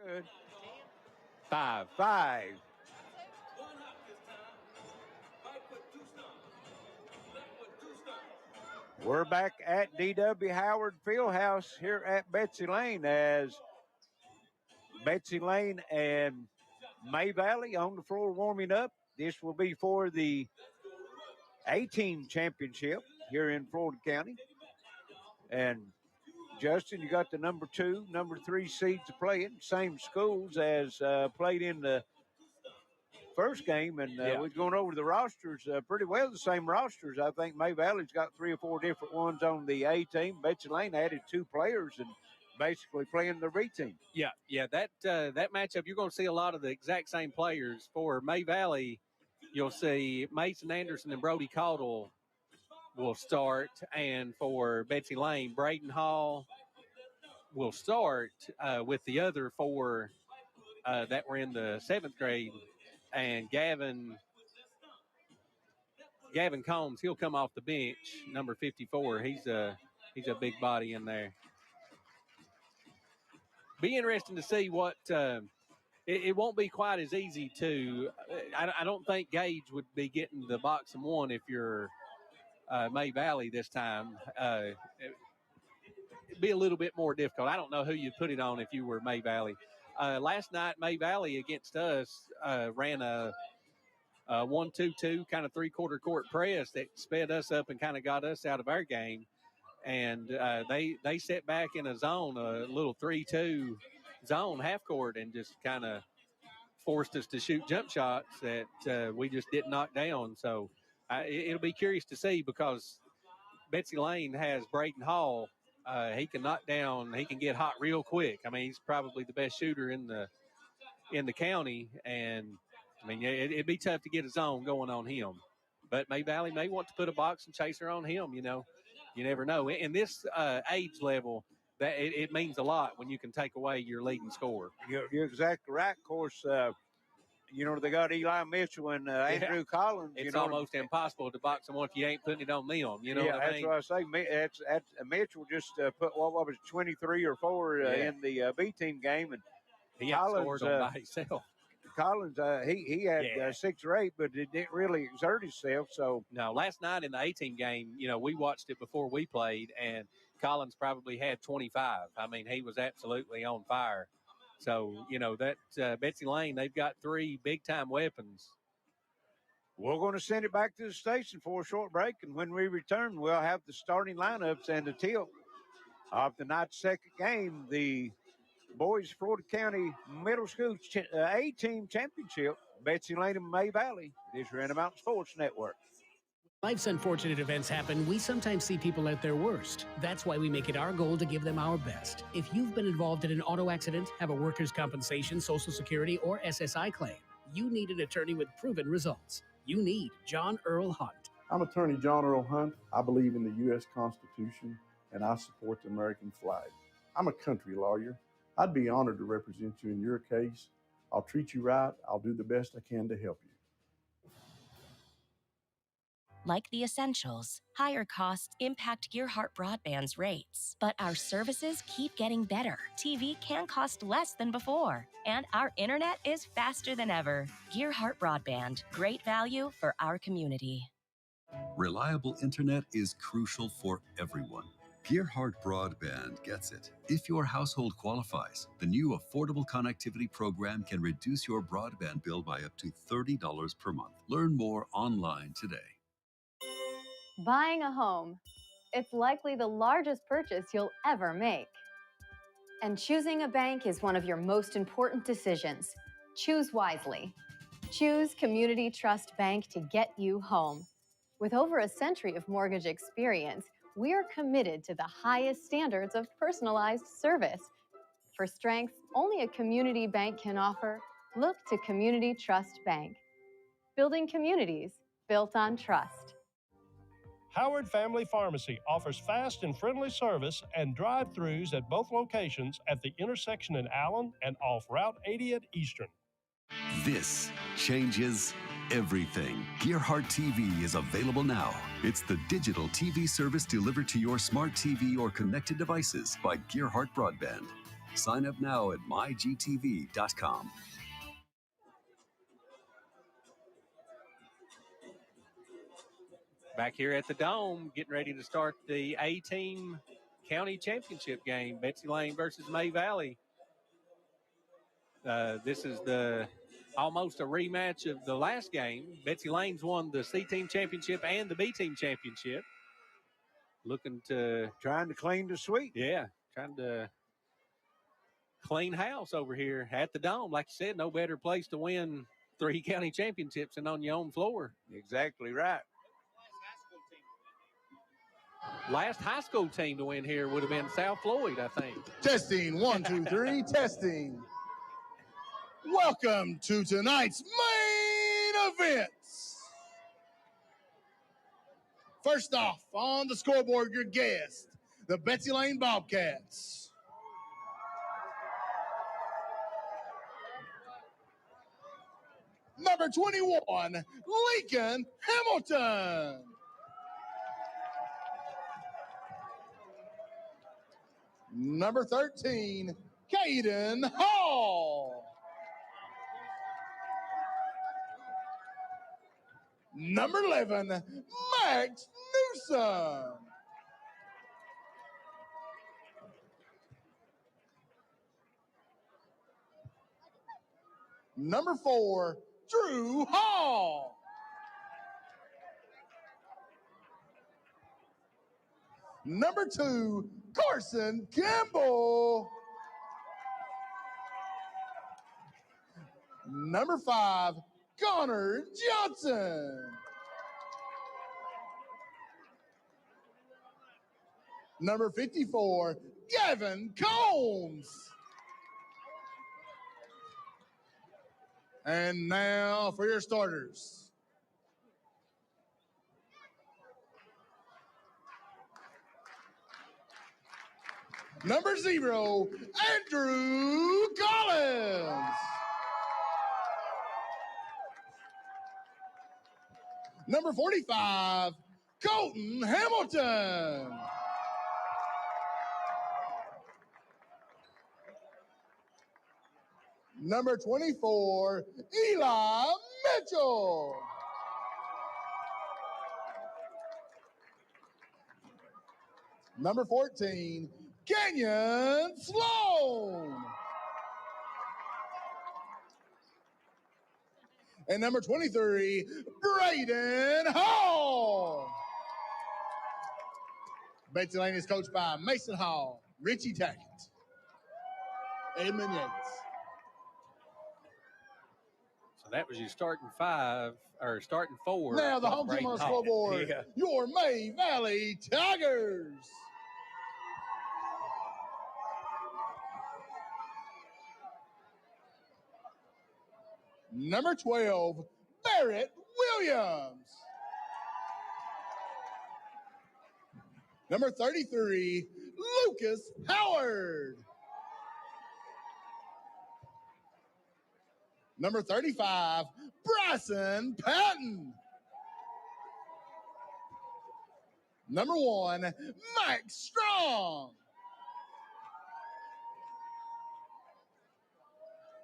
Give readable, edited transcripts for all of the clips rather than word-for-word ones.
Good. 5. 5. We're back at D.W. Howard Fieldhouse here at Betsy Layne as Betsy Layne and May Valley on the floor warming up. This will be for the A-Team Championship here in Florida County. And Justin, you got the number 2, number 3 seeds to play in. Same schools as played in the first game, and we're going over the rosters pretty well, the same rosters. I think May Valley's got 3 or 4 different ones on the A team. Betsy Layne added 2 players and basically playing the B team. Yeah, that matchup, you're going to see a lot of the exact same players. For May Valley, you'll see Mason Anderson and Brody Caudle will start, and for Betsy Layne, Braden Hall will start with the other 4 that were in the 7th grade. And Gavin Combs, he'll come off the bench, number 54. He's a big body in there. Be interesting to see what it won't be quite as easy to. I don't think Gage would be getting the box and one if you're May Valley this time. It'd be a little bit more difficult. I don't know who you'd put it on if you were May Valley. Last night, May Valley against us ran a 1-2-2 kind of 3/4 court press that sped us up and kind of got us out of our game. And they set back in a zone, a little 3-2 zone half court, and just kind of forced us to shoot jump shots that we just didn't knock down. So it'll be curious to see, because Betsy Layne has Braden Hall. He can knock down, he can get hot real quick. I mean, he's probably the best shooter in the county, and I mean, it'd be tough to get a zone going on him. But May Valley may want to put a box and chaser on him, you know. You never know. In this age level, that it means a lot when you can take away your leading scorer. You're exactly right. Of course, they got Eli Mitchell and Andrew Collins. It's almost impossible to box someone if you ain't putting it on them. You know what I mean? That's what I say. Mitchell just put, what was it, 23 or 4 in the B team game. And he outscored them by himself. Collins, he had 6 or 8, but it didn't really exert himself. So no, last night in the A-team game, we watched it before we played, and Collins probably had 25. I mean, he was absolutely on fire. So, that Betsy Layne, they've got 3 big-time weapons. We're going to send it back to the station for a short break, and when we return, we'll have the starting lineups and the tilt of the night's second game, the Boys Florida County Middle School A-Team Championship, Betsy Layne and May Valley. This is Random Mountain Sports Network. Life's unfortunate events happen. We sometimes see people at their worst. That's why we make it our goal to give them our best. If you've been involved in an auto accident, have a workers' compensation, Social Security, or SSI claim, you need an attorney with proven results. You need John Earl Hunt. I'm attorney John Earl Hunt. I believe in the U.S. Constitution, and I support the American flag. I'm a country lawyer. I'd be honored to represent you in your case. I'll treat you right. I'll do the best I can to help you. Like the essentials, higher costs impact Gearheart Broadband's rates. But our services keep getting better. TV can cost less than before, and our internet is faster than ever. Gearheart Broadband, great value for our community. Reliable internet is crucial for everyone. Gearheart Broadband gets it. If your household qualifies, the new Affordable Connectivity Program can reduce your broadband bill by up to $30 per month. Learn more online today. Buying a home. It's likely the largest purchase you'll ever make. And choosing a bank is one of your most important decisions. Choose wisely. Choose Community Trust Bank to get you home. With over a century of mortgage experience, we are committed to the highest standards of personalized service. For strengths only a community bank can offer, look to Community Trust Bank. Building communities built on trust. Howard Family Pharmacy offers fast and friendly service and drive-thrus at both locations at the intersection in Allen and off Route 80 at Eastern. This changes everything. Gearheart TV is available now. It's the digital TV service delivered to your smart TV or connected devices by Gearheart Broadband. Sign up now at mygtv.com. Back here at the Dome, getting ready to start the A-Team County Championship game, Betsy Layne versus May Valley. This is almost a rematch of the last game. Betsy Layne's won the C-Team Championship and the B-Team Championship. Trying to clean the sweep. Yeah, trying to clean house over here at the Dome. Like you said, no better place to win 3 county championships than on your own floor. Exactly right. Last high school team to win here would have been South Floyd, I think. Testing, 1, 2, 3, testing. Welcome to tonight's main events. First off, on the scoreboard, your guest, the Betsy Layne Bobcats. Number 21, Lincoln Hamilton. Number 13, Caden Hall. Number 11, Max Newsom. Number 4, Drew Hall. Number 2, Carson Campbell. Number 5, Connor Johnson. Number 54, Gavin Combs. And now for your starters. Number 0, Andrew Collins. Number 45, Colton Hamilton. Number 24, Eli Mitchell. Number 14, Kenyon Sloan. And number 23, Braden Hall. Betsy Layne is coached by Mason Hall, Richie Tackett, Edmund Yates. So that was your starting 4. Now the home team on the scoreboard, your May Valley Tigers. Number 12, Barrett Williams. Number 33, Lucas Howard. Number 35, Bryson Patton. Number 1, Mike Strong.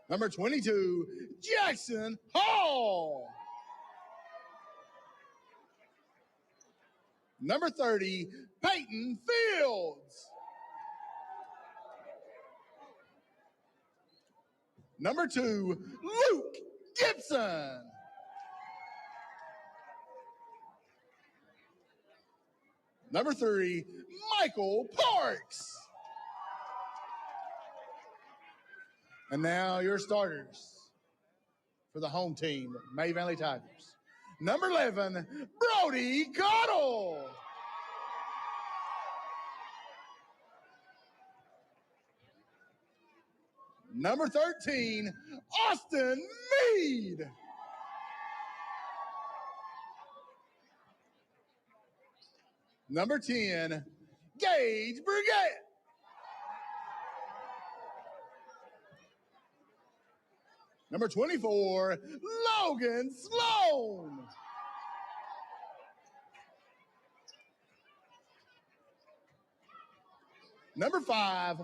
Number 22, Jackson Hall. Number 30, Peyton Fields. Number 2, Luke Gibson. Number 3, Michael Parks. And now your starters for the home team, May Valley Tigers. Number 11, Brody Cottle. Number 13, Austin Mead. Number 10, Gage Brigette. Number 24, Logan Sloan. Number 5,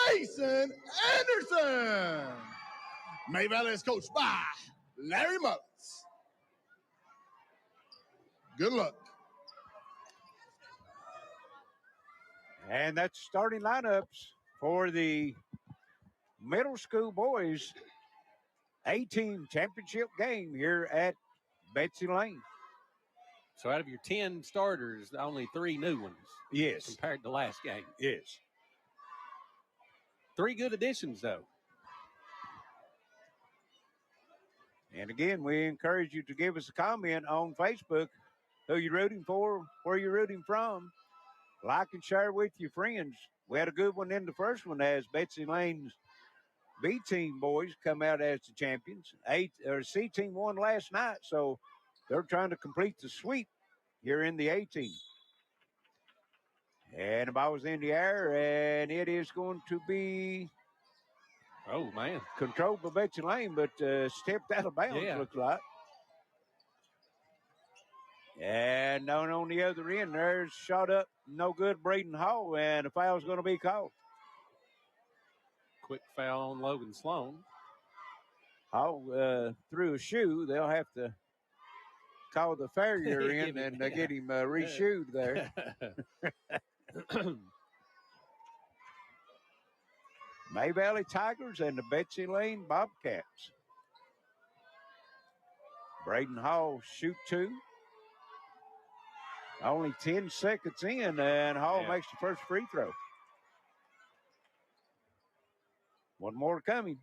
Mason Anderson. May Valley is coached by Larry Mullins. Good luck. And that's starting lineups for the middle school boys A-team championship game here at Betsy Layne. So out of your 10 starters, only 3 new ones. Yes. Compared to last game. Yes. 3 good additions, though. And again, we encourage you to give us a comment on Facebook, who you're rooting for, where you're rooting from. Like and share with your friends. We had a good one in the first one as Betsy Layne's B-team boys come out as the champions. C-team won last night, so they're trying to complete the sweep here in the A-team. And the ball was in the air, and it is going to be controlled by Betsy Layne, but stepped out of bounds, looks like. And on the other end, there's shot up, no good, Braden Hall, and a foul's going to be called. Quick foul on Logan Sloan. Hall threw a shoe. They'll have to call the farrier in and get him re-shoed there. May Valley Tigers and the Betsy Layne Bobcats. Braden Hall shoot 2. Only 10 seconds in, and Hall makes the first free throw. One more coming.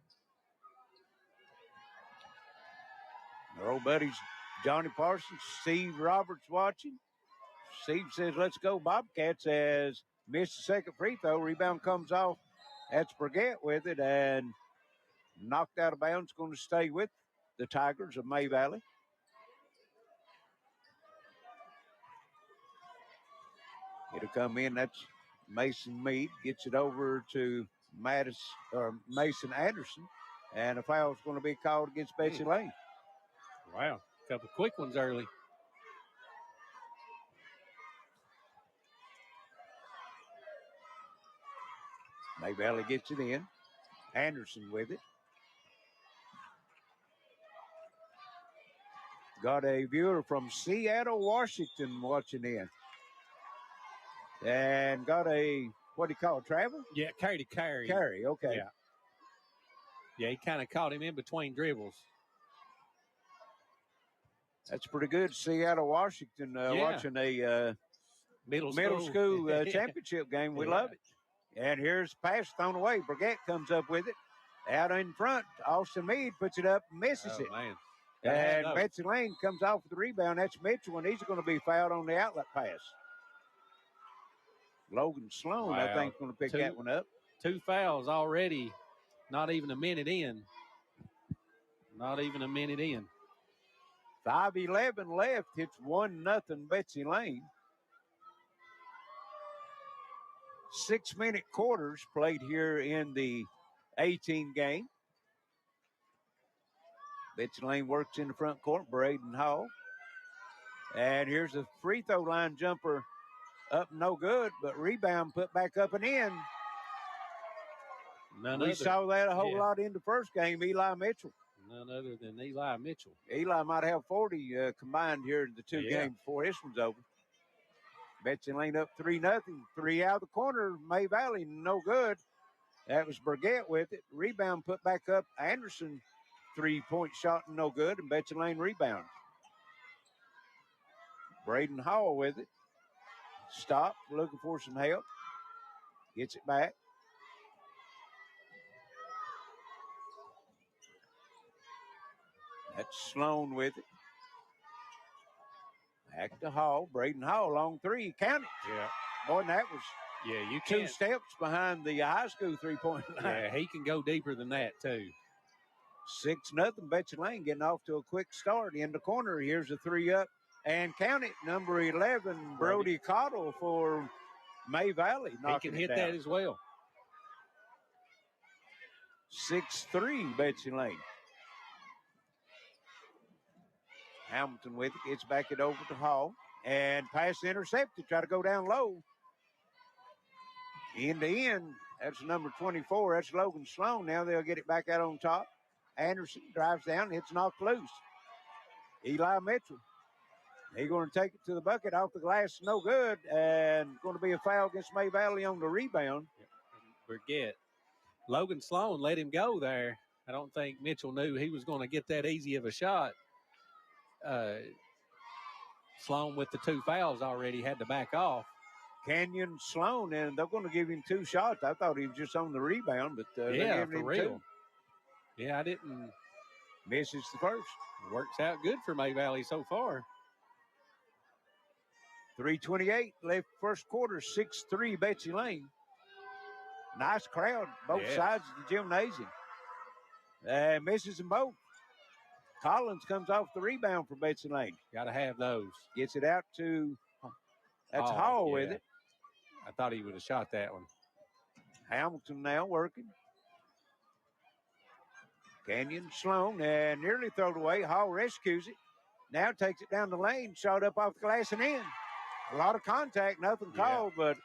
Our old buddies, Johnny Parsons, Steve Roberts watching. Steve says, let's go Bobcats, as missed the second free throw. Rebound comes off. That's Brigette with it, and knocked out of bounds. Going to stay with the Tigers of May Valley. It'll come in. That's Mason Mead. Gets it over to Mason Anderson. And a foul is going to be called against Betsy Layne. Wow. A couple quick ones early. May Valley gets it in. Anderson with it. Got a viewer from Seattle, Washington watching in. And got a, what do you call it, travel? Yeah, carry to carry. Carry, okay. Yeah, he kind of caught him in between dribbles. That's pretty good. Seattle, Washington, watching a middle school championship game. We love it. And here's the pass thrown away. Brigette comes up with it. Out in front, Austin Mead puts it up, misses it. Man. And Betsy Layne comes off with the rebound. That's Mitchell, and he's going to be fouled on the outlet pass. Logan Sloan, I think, is going to pick that one up. 2 fouls already. Not even a minute in. 5:11 left. It's 1-0 Betsy Layne. 6-minute quarters played here in the 18 game. Betsy Layne works in the front court. Braden Hall. And here's a free throw line jumper up, no good, but rebound put back up and in. We saw that a whole lot in the first game. Eli Mitchell. None other than Eli Mitchell. Eli might have 40 combined here in the 2 games before this one's over. Betsy Layne up 3-0. 3 out of the corner. May Valley, no good. That was Brigette with it. Rebound put back up. Anderson, 3-point shot, no good. And Betsy Layne rebound. Braden Hall with it. Stop, looking for some help. Gets it back. That's Sloan with it. Back to Hall. Braden Hall, long 3. Count it. Yeah. Boy, and that was you 2 steps behind the high school 3-point line. Yeah, he can go deeper than that, too. 6-0. Betsy Layne getting off to a quick start. In the corner, here's a 3 up. And count it, number 11, Brody Cottle for May Valley. He can hit that as well. 6-3, Betsy Layne. Hamilton with it, gets back it over to Hall. And pass intercepted, try to go down low. End to end, that's number 24. That's Logan Sloan. Now they'll get it back out on top. Anderson drives down, hits knocked loose. Eli Mitchell. He's going to take it to the bucket off the glass, no good, and going to be a foul against May Valley on the rebound. Forget. Logan Sloan let him go there. I don't think Mitchell knew he was going to get that easy of a shot. Sloan with the 2 fouls already had to back off. Canyon Sloan, and they're going to give him 2 shots. I thought he was just on the rebound, but they're yeah, giving for him real. 2. Yeah, I didn't. Misses the first. Works out good for May Valley so far. 3:28 left first quarter, 6-3 Betsy Layne. Nice crowd, both sides of the gymnasium. And misses them both. Collins comes off the rebound for Betsy Layne. Got to have those. Gets it out to, that's Hall with it. I thought he would have shot that one. Hamilton now working. Canyon Sloan, and nearly thrown away. Hall rescues it. Now takes it down the lane, shot up off the glass and in. A lot of contact, nothing called, but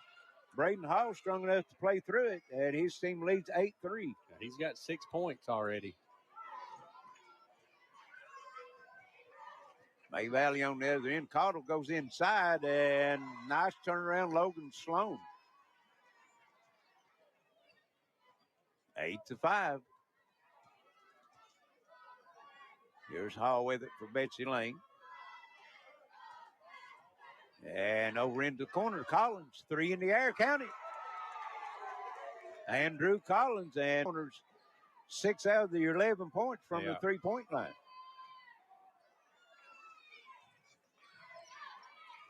Braden Hall strong enough to play through it, and his team leads 8-3. He's got 6 points already. May Valley on the other end. Cottle goes inside, and nice turnaround, Logan Sloan. 8-5. Here's Hall with it for Betsy Layne. And over into the corner, Collins, 3 in the air, count it. Andrew Collins, and corners 6 out of the 11 points from the 3-point line.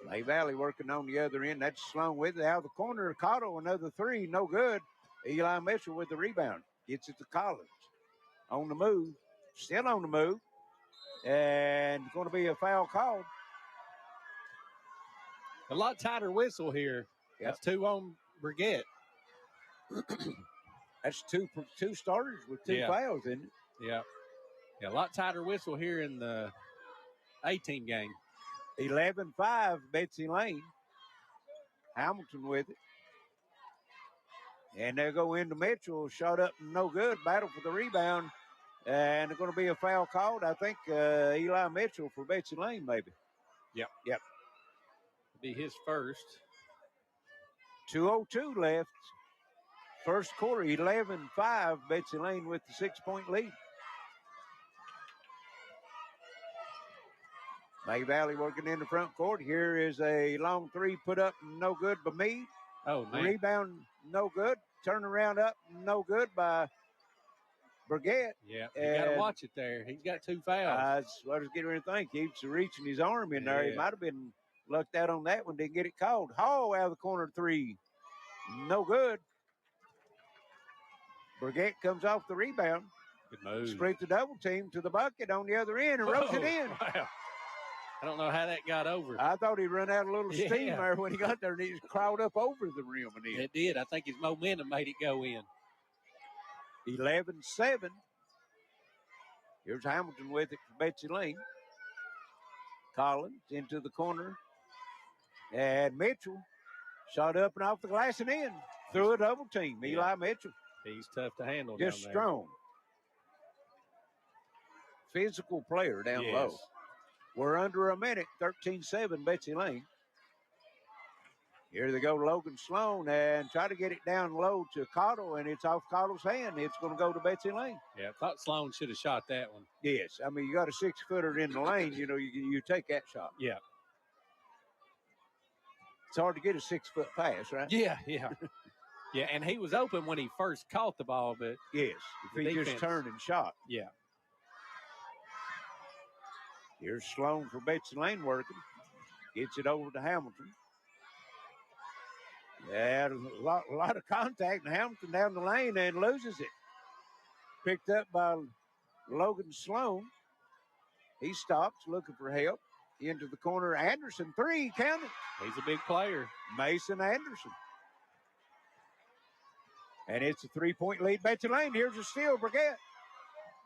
May Valley working on the other end. That's Sloan with it. Out of the corner, Cotto, another 3, no good. Eli Mitchell with the rebound. Gets it to Collins. On the move, still on the move. And going to be a foul called. A lot tighter whistle here. That's 2 on Brigette. That's two starters with 2 fouls, isn't it? Yeah. A lot tighter whistle here in the A-team game. 11-5, Betsy Layne. Hamilton with it. And they'll go into Mitchell. Shot up, no good. Battle for the rebound. And they're going to be a foul called. I think Eli Mitchell for Betsy Layne, maybe. Yep. Be his first. 2:02 left. First quarter, 11-5. Betsy Layne with the 6-point lead. May Valley working in the front court. Here is a long 3 put up, no good by Meade. Oh, man. Rebound, no good. Turnaround up, no good by Brigette. Yeah, you got to watch it there. He's got 2 fouls. That's what I was getting ready to think. He was reaching his arm in there. He might have been lucked out on that one. Didn't get it called. Hall out of the corner 3. No good. Brigette comes off the rebound. Good move. Split the double team to the bucket on the other end and rolls it in. Wow. I don't know how that got over. I thought he'd run out a little steam there when he got there, and he just crawled up over the rim and in. It did. I think his momentum made it go in. 11-7. Here's Hamilton with it for Betsy Layne. Collins into the corner. And Mitchell shot up and off the glass and in. Through a double team. Eli Mitchell. He's tough to handle. Just down strong. Physical player down low. We're under a minute. 13-7 Betsy Layne. Here they go, Logan Sloan, and try to get it down low to Cottle, and it's off Cottle's hand. It's going to go to Betsy Layne. Yeah, I thought Sloan should have shot that one. Yes. I mean, you got a 6-footer in the lane, you take that shot. Yeah. It's hard to get a 6-foot pass, right? Yeah. Yeah, and he was open when he first caught the ball, but yes, if he just turned and shot. Yeah. Here's Sloan for Betsy Layne working. Gets it over to Hamilton. Yeah, a lot of contact, and Hamilton down the lane and loses it. Picked up by Logan Sloan. He stops looking for help. Into the corner, Anderson, 3, count it. He's a big player. Mason Anderson. And it's a 3-point lead. Betsy Layne, here's a steal, Brigette.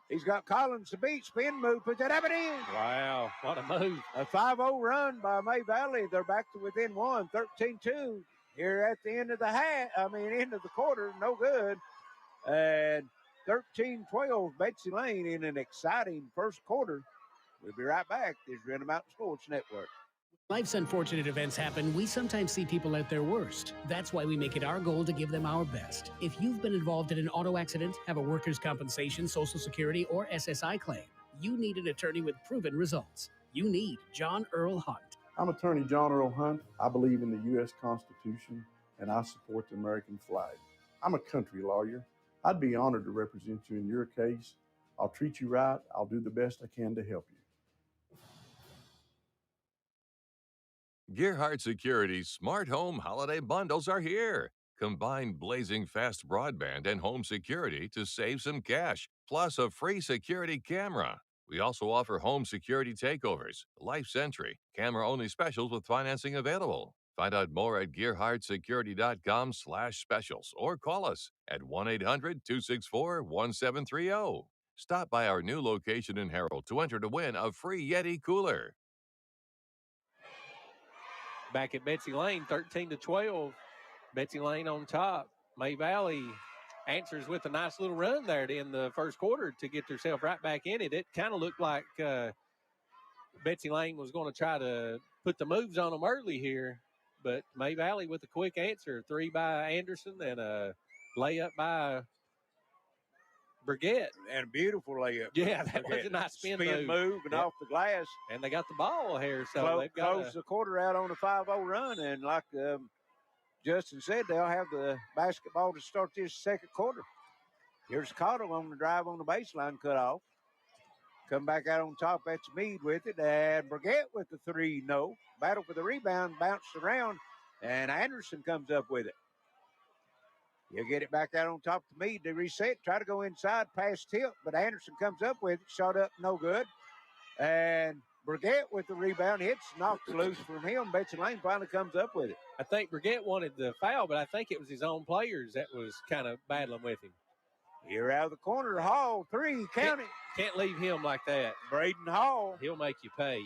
He's got Collins to beat, spin move, put that up and in. Wow, what a move. A 5-0 run by May Valley. They're back to within 1, 13-2. here at the end of the end of the quarter, no good. And 13-12, Betsy Layne in an exciting first quarter. We'll be right back. This is Random Mountain Sports Network. Life's unfortunate events happen. We sometimes see people at their worst. That's why we make it our goal to give them our best. If you've been involved in an auto accident, have a workers' compensation, Social Security, or SSI claim, you need an attorney with proven results. You need John Earl Hunt. I'm attorney John Earl Hunt. I believe in the U.S. Constitution, and I support the American flag. I'm a country lawyer. I'd be honored to represent you in your case. I'll treat you right. I'll do the best I can to help you. Gearheart Security's Smart Home Holiday Bundles are here. Combine blazing fast broadband and home security to save some cash, plus a free security camera. We also offer home security takeovers, Life Sentry, camera-only specials with financing available. Find out more at gearheartsecurity.com/specials or call us at 1-800-264-1730. Stop by our new location in Harold to enter to win a free Yeti cooler. Back at Betsy Layne, 13-12. Betsy Layne on top. May Valley answers with a nice little run there in the first quarter to get herself right back in it. It kind of looked like Betsy Layne was going to try to put the moves on them early here, but May Valley with a quick answer. 3 by Anderson and a layup by Brigette. And a beautiful layup. Yeah, that was a nice spin move and off the glass. And they got the ball here. So they've got close the quarter out on a 5-0 run. And like Justin said, they'll have the basketball to start this second quarter. Here's Cottle on the drive on the baseline, cut off. Come back out on top. That's Meade with it. And Brigette with the 3, no. Battle for the rebound, bounced around, and Anderson comes up with it. He'll get it back out on top to Meade. They reset, try to go inside, pass tip, but Anderson comes up with it. Shot up, no good. And Brigette with the rebound, hits, knocked loose from him. Betsy Layne finally comes up with it. I think Brigette wanted the foul, but I think it was his own players that was kind of battling with him. Here out of the corner, Hall, 3, count it. Can't leave him like that. Braden Hall. He'll make you pay.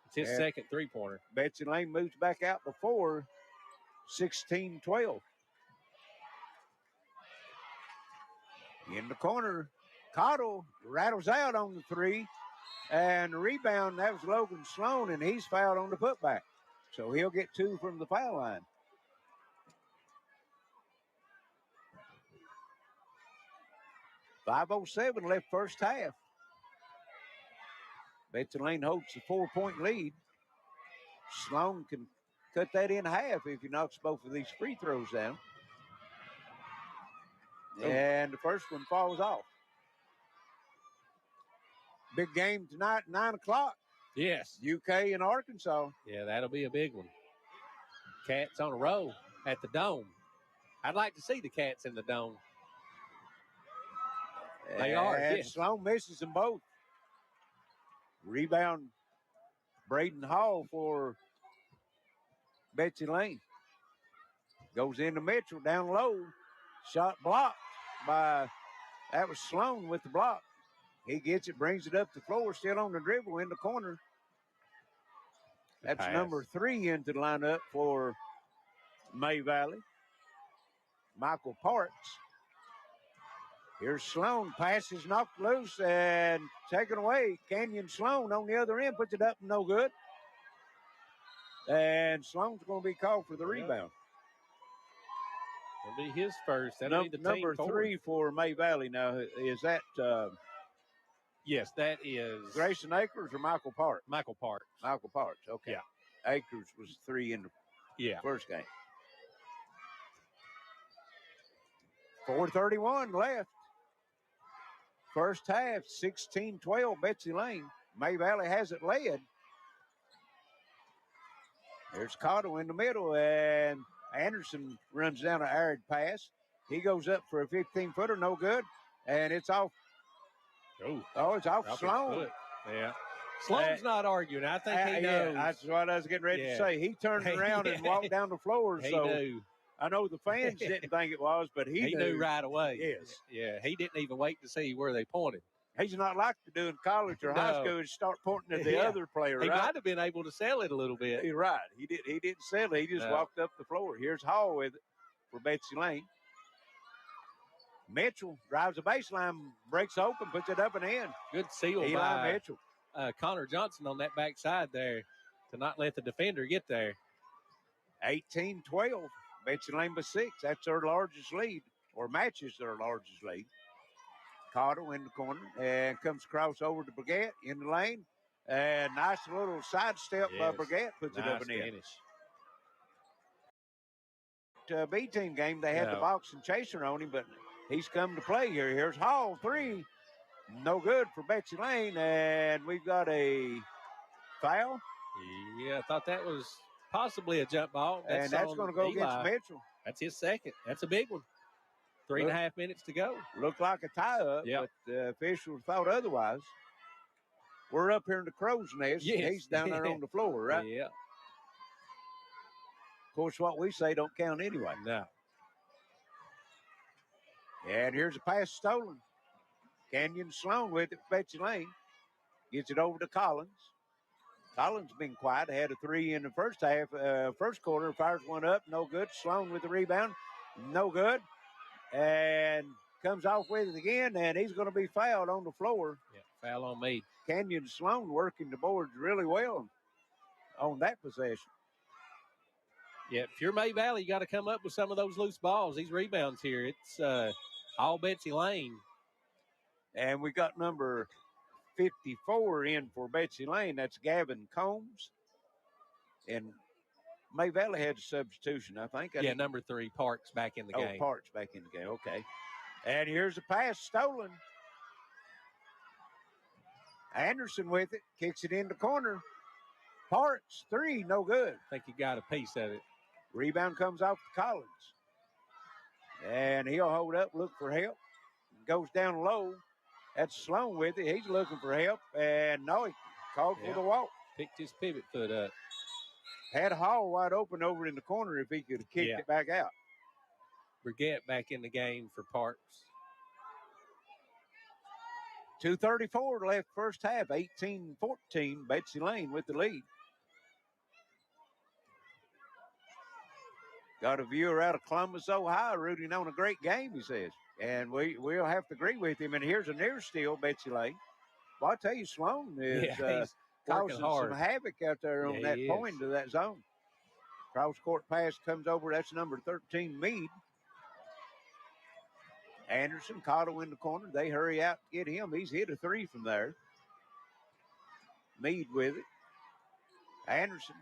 It's his second three-pointer. Betsy Layne moves back out before 16-12. In the corner, Cottle rattles out on the 3. And the rebound, that was Logan Sloan, and he's fouled on the putback. So he'll get 2 from the foul line. .507 left first half. Betsy Layne holds the 4-point lead. Sloan can cut that in half if he knocks both of these free throws down. And the first one falls off. Big game tonight, 9 o'clock. Yes. UK and Arkansas. Yeah, that'll be a big one. Cats on a roll at the Dome. I'd like to see the Cats in the Dome. They are. Yes. Sloan misses them both. Rebound, Braden Hall for Betsy Layne. Goes into Mitchell, down low. Shot blocked by, that was Sloan with the block. He gets it, brings it up the floor, still on the dribble in the corner. That's number 3 into the lineup for May Valley. Michael Parks. Here's Sloan. Pass is knocked loose and taken away. Canyon Sloan on the other end puts it up, no good. And Sloan's going to be called for the rebound. It'll be his first. That'll be the number 3 for May Valley. Now, is that... yes, that is... Grayson Akers or Michael Parks? Michael Parks. Michael Parks, okay. Yeah. Akers was 3 in the first game. 4:31 left. First half, 16-12, Betsy Layne. May Valley has it led. There's Cottle in the middle, and Anderson runs down an arid pass. He goes up for a 15-footer, no good, and it's off. It's off Sloan. Yeah. Sloan's not arguing. I think he knows. Yeah, that's what I was getting ready to say. He turned around and walked down the floor. He so knew. I know the fans didn't think it was, but he knew right away. Yes. Yeah, he didn't even wait to see where they pointed. He's not like to do in college or high school is start pointing at the other player. He right? might have been able to sell it a little bit. You're right. He didn't sell it. He just walked up the floor. Here's Hall with it for Betsy Layne. Mitchell drives the baseline, breaks open, puts it up and in. Good seal Eli by Mitchell. Connor Johnson on that backside there to not let the defender get there. 18-12. Betsy Layne by 6. That's their largest lead, or matches their largest lead. Cottle in the corner and comes across over to Brigette in the lane. And nice little sidestep by Brigette, puts it up and in. B-team game, they had the boxing chaser on him, but he's come to play here. Here's Hall, 3. No good for Betsy Layne, and we've got a foul. Yeah, I thought that was possibly a jump ball. That's going to go against Mitchell. That's his second. That's a big one. 3.5 minutes to go. Looked like a tie-up, but the officials thought otherwise. We're up here in the crow's nest. Yes. He's down there on the floor, right? Yeah. Of course, what we say don't count anyway. No. And here's a pass stolen. Canyon Sloan with it, Betsy Layne. Gets it over to Collins. Collins been quiet. Had a 3 in the first half, first quarter. Fires one up, no good. Sloan with the rebound, no good. And comes off with it again, and he's going to be fouled on the floor. Yeah, foul on me. Canyon Sloan working the boards really well on that possession. Yeah, if you're May Valley, you got to come up with some of those loose balls. These rebounds here, it's all Betsy Layne. And we got number 54 in for Betsy Layne. That's Gavin Combs. And May Valley had a substitution, I think. Number 3, Parks back in the game. Oh, Parks back in the game, okay. And here's a pass stolen. Anderson with it, kicks it in the corner. Parks, 3, no good. I think he got a piece of it. Rebound comes off to Collins. And he'll hold up, look for help. Goes down low. That's Sloan with it. He's looking for help. And no, he called for the walk. Picked his pivot foot up. Had Hall wide open over in the corner if he could have kicked it back out. Brigette back in the game for Parks. 2:34 left first half. 18-14. Betsy Layne with the lead. Got a viewer out of Columbus, Ohio, rooting on a great game, he says. And we'll have to agree with him. And here's a near steal, Betsy Layne. Well, I tell you, Sloan is causing some havoc out there on that point of that zone. Cross-court pass comes over. That's number 13, Meade. Anderson, Cottle in the corner. They hurry out to get him. He's hit a 3 from there. Meade with it. Anderson.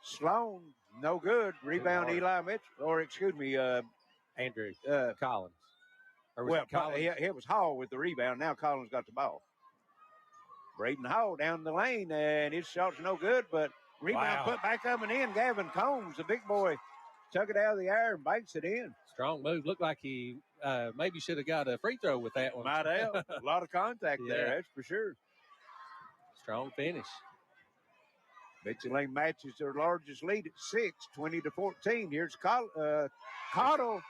Sloan, no good. Rebound, Eli Mitchell. Or, excuse me, Andrew Collins. It was Hall with the rebound. Now Collins got the ball. Braden Hall down the lane, and his shot's no good, but rebound put back up and in. Gavin Combs, the big boy, took it out of the air and banks it in. Strong move. Looked like he maybe should have got a free throw with that one. Might have. A lot of contact there, that's for sure. Strong finish. Betsy Layne matches their largest lead at 6, 20-14. Here's Cottle.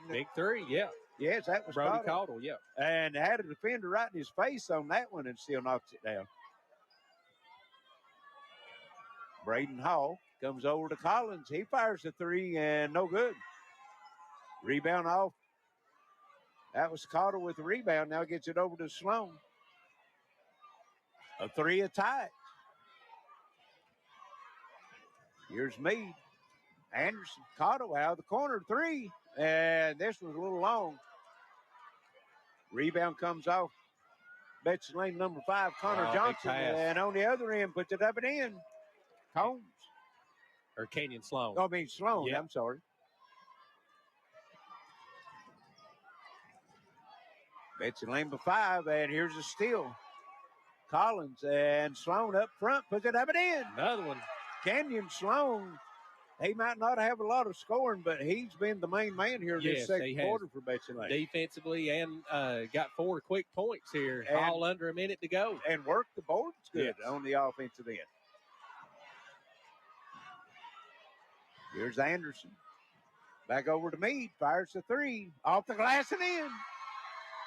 Big 3, yeah. Yes, that was Brody Cottle, yeah. And had a defender right in his face on that one and still knocks it down. Braden Hall comes over to Collins. He fires a 3 and no good. Rebound off. That was Cottle with the rebound. Now gets it over to Sloan. A 3 attack. Here's Meade. Anderson, Cottle out of the corner, 3. And this was a little long. Rebound comes off. Betsy Layne, number 5, Connor Johnson. And on the other end, puts it up and in. Combs. Or Canyon Sloan. Oh, I mean Sloan, I'm sorry. Betsy Layne by 5, and here's a steal. Collins and Sloan up front, puts it up and in. Another one. Canyon Sloan, he might not have a lot of scoring, but he's been the main man here in this second quarter for Betsy Layne. Defensively and got 4 quick points here, all under a minute to go. And worked the boards good on the offensive end. Here's Anderson. Back over to Meade, fires the 3, off the glass and in.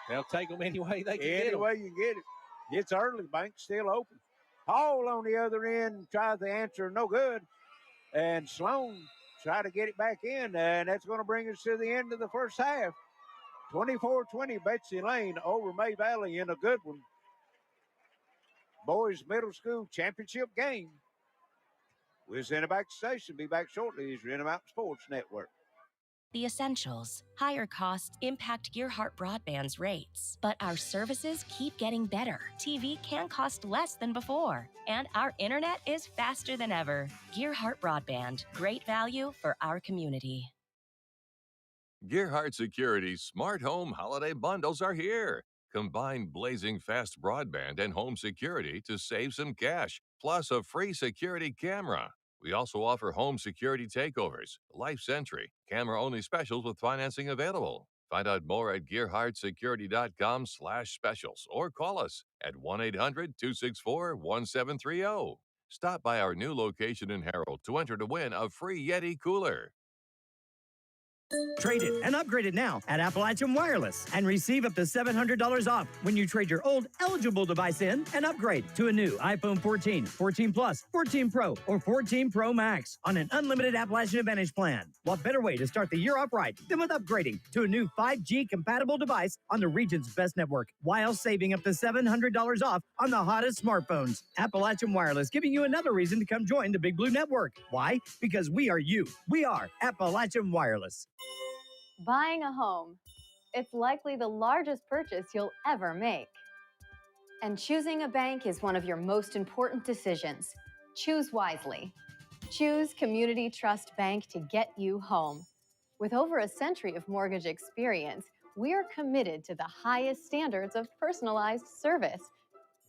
They'll take them any way they can Any get them. way you get it. It's early. Bank's still open. Hall on the other end tries the answer, no good. And Sloan try to get it back in, and that's going to bring us to the end of the first half. 24-20, Betsy Layne over May Valley in a good one. Boys Middle School Championship game. We'll send it back to station. Be back shortly as Rent 'em Out Sports Network. The essentials. Higher costs impact Gearheart Broadband's rates, but our services keep getting better. TV can cost less than before, and our internet is faster than ever. Gearheart Broadband. Great value for our community. Gearheart Security's Smart Home Holiday Bundles are here. Combine blazing fast broadband and home security to save some cash, plus a free security camera. We also offer home security takeovers, Life Sentry, camera-only specials with financing available. Find out more at gearheartsecurity.com/specials or call us at 1-800-264-1730. Stop by our new location in Harold to enter to win a free Yeti cooler. Trade it and upgrade it now at Appalachian Wireless and receive up to $700 off when you trade your old eligible device in and upgrade to a new iPhone 14, 14 Plus, 14 Pro, or 14 Pro Max on an unlimited Appalachian Advantage plan. What better way to start the year off right than with upgrading to a new 5G compatible device on the region's best network while saving up to $700 off on the hottest smartphones. Appalachian Wireless giving you another reason to come join the Big Blue Network. Why? Because we are you. We are Appalachian Wireless. Buying a home. It's likely the largest purchase you'll ever make. And choosing a bank is one of your most important decisions. Choose wisely. Choose Community Trust Bank to get you home. With over a century of mortgage experience, we're committed to the highest standards of personalized service.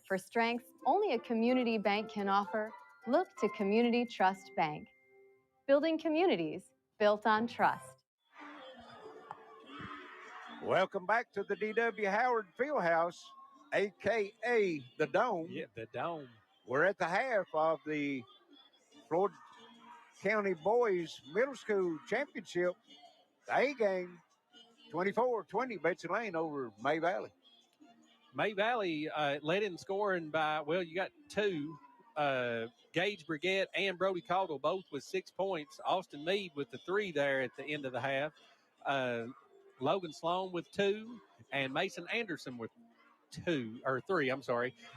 For strengths only a community bank can offer, look to Community Trust Bank. Building communities built on trust. Welcome back to the D.W. Howard Fieldhouse, a.k.a. the Dome. Yeah, the Dome. We're at the half of the Floyd County Boys Middle School Championship, the A game, 24-20, Betsy Layne over May Valley. May Valley led in scoring by, well, you got two. Gage Brigette and Brody Caldwell both with 6 points. Austin Meade with the 3 there at the end of the half. Logan Sloan with 2, and Mason Anderson with 3,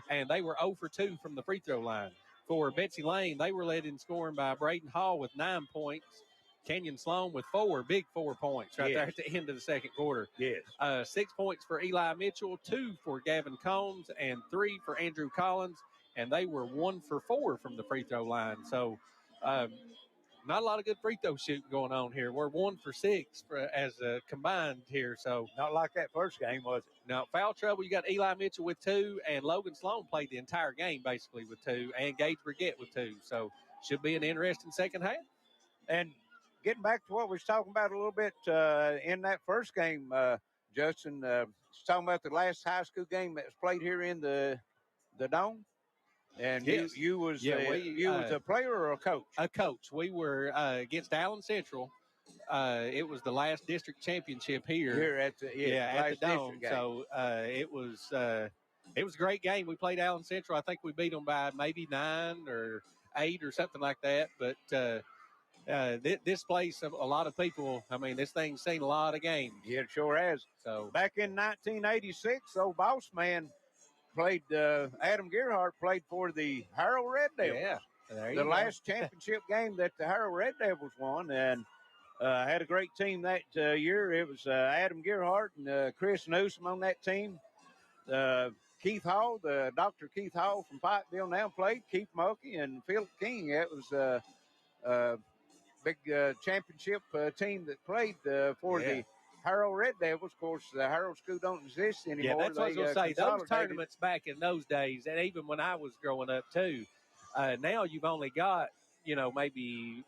and they were 0 for 2 from the free throw line. For Betsy Layne, they were led in scoring by Braden Hall with 9 points, Kenyon Sloan with 4 points there at the end of the second quarter. Yes. 6 points for Eli Mitchell, 2 for Gavin Combs, and 3 for Andrew Collins, and they were 1 for 4 from the free throw line. So, not a lot of good free throw shooting going on here. We're 1 for 6 as combined here. So not like that first game, was it? No, foul trouble. You got Eli Mitchell with 2, and Logan Sloan played the entire game basically with 2, and Gage Brigette with 2. So should be an interesting second half. And getting back to what we was talking about a little bit in that first game, Justin, talking about the last high school game that was played here in the Dome. And yes. you was a player or a coach? A coach. We were against Allen Central. It was the last district championship here at the Dome. So it was a great game. We played Allen Central. I think we beat them by maybe 9 or 8 or something like that. But this place, a lot of people. I mean, this thing's seen a lot of games. Yeah, it sure has. So back in 1986, old boss man played. Adam Gearheart played for the Harold Red Devils. Yeah, the last championship game that the Harold Red Devils won, and had a great team that year. It was Adam Gearheart and Chris Newsom on that team. Keith Hall, Dr. Keith Hall from Pikeville now played. Keith Mulkey and Philip King. It was a big championship team that played for the Harold Red Devils. Of course, the Harold School don't exist anymore. Yeah, that's what I was going to say. Those tournaments back in those days, and even when I was growing up too, now you've only got, maybe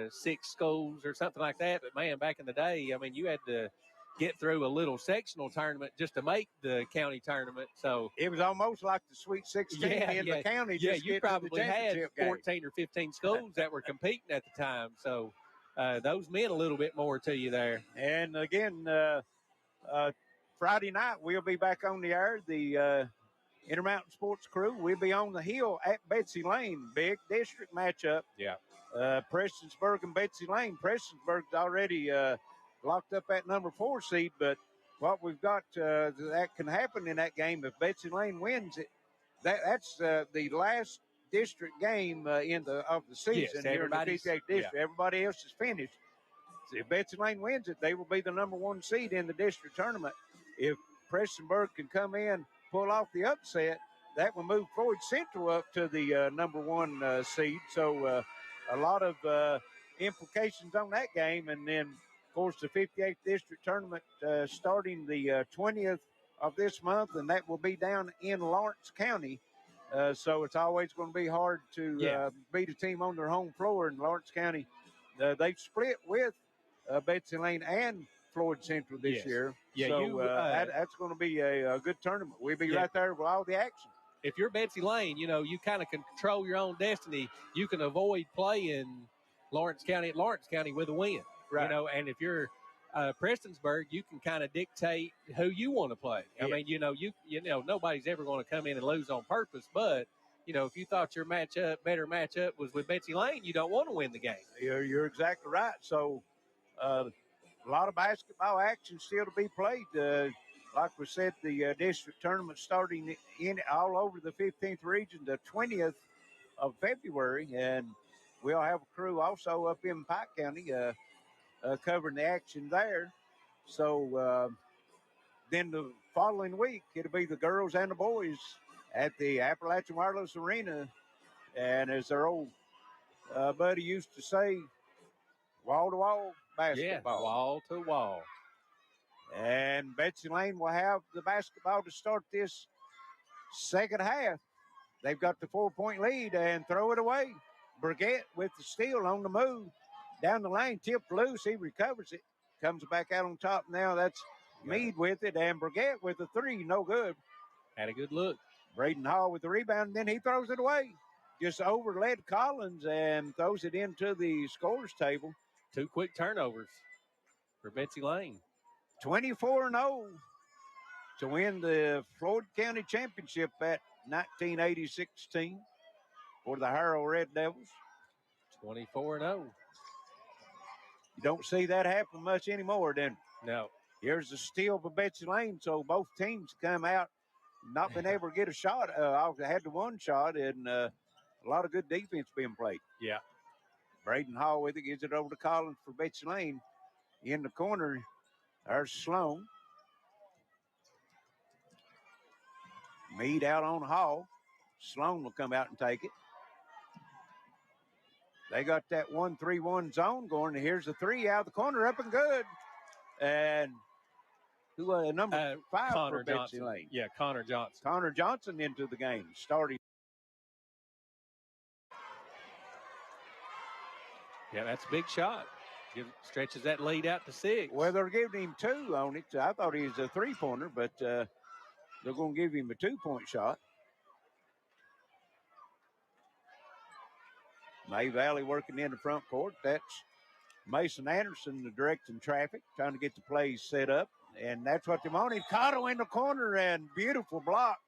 6 schools or something like that. But, man, back in the day, I mean, you had to get through a little sectional tournament just to make the county tournament. So it was almost like the Sweet 16 in the county. Yeah, you probably had 14 or 15 schools that were competing at the time. So those meant a little bit more to you there. And again, Friday night, we'll be back on the air. The Intermountain Sports Crew. We'll be on the hill at Betsy Layne. Big district matchup. Yeah. Prestonsburg and Betsy Layne. Prestonsburg's already locked up at number 4 seed, but what we've got that can happen in that game if Betsy Layne wins it. That's the last district game of the season here in the 58th district. Yeah. Everybody else is finished. So if Betsy Layne wins it, they will be the number 1 seed in the district tournament. If Prestonsburg can come in, pull off the upset, that will move Floyd Central up to the number 1 seed. So a lot of implications on that game. And then, of course, the 58th district tournament starting the 20th of this month, and that will be down in Lawrence County. So it's always going to be hard to beat a team on their home floor in Lawrence County. They've split with Betsy Layne and Floyd Central this year. Yeah, so that's going to be a good tournament. We'll be right there with all the action. If you're Betsy Layne, you kind of control your own destiny. You can avoid playing Lawrence County with a win. Right. And if you're Prestonsburg, you can kind of dictate who you want to play. I mean, nobody's ever going to come in and lose on purpose, but if you thought your better matchup was with Betsy Layne, you don't want to win the game. You're exactly right. So a lot of basketball action still to be played. Like we said, the district tournament starting in all over the 15th region, the 20th of February, and we'll have a crew also up in Pike County covering the action there. So then the following week, it'll be the girls and the boys at the Appalachian Wireless Arena. And as their old buddy used to say, wall-to-wall basketball. Yeah, wall-to-wall. And Betsy Layne will have the basketball to start this second half. They've got the 4-point lead and throw it away. Burgett with the steal on the move. Down the lane, tipped loose. He recovers it. Comes back out on top now. That's Meade with it. And Burgett with the 3. No good. Had a good look. Braden Hall with the rebound. And then he throws it away. Just overled Collins and throws it into the scorer's table. 2 quick turnovers for Betsy Layne. 24-0 to win the Floyd County Championship at 1986 team for the Harrow Red Devils. 24-0. You don't see that happen much anymore, then. No. Here's a steal for Betsy Layne, so both teams come out not been able to get a shot. I had the 1 shot, and a lot of good defense being played. Yeah. Braden Hall with it, gives it over to Collins for Betsy Layne. In the corner, there's Sloan. Meade out on Hall. Sloan will come out and take it. They got that 1-3-1 zone going. And here's the 3 out of the corner, up and good. And who number 5 Connor for Betsy Johnson. Layne? Yeah, Connor Johnson. Connor Johnson into the game, starting. Yeah, that's a big shot. Stretches that lead out to 6. Well, they're giving him 2 on it. I thought he was a 3-pointer, but they're going to give him a 2-point shot. May Valley working in the front court. That's Mason Anderson directing traffic, trying to get the plays set up. And that's what they wanted. Cotto in the corner and beautiful block.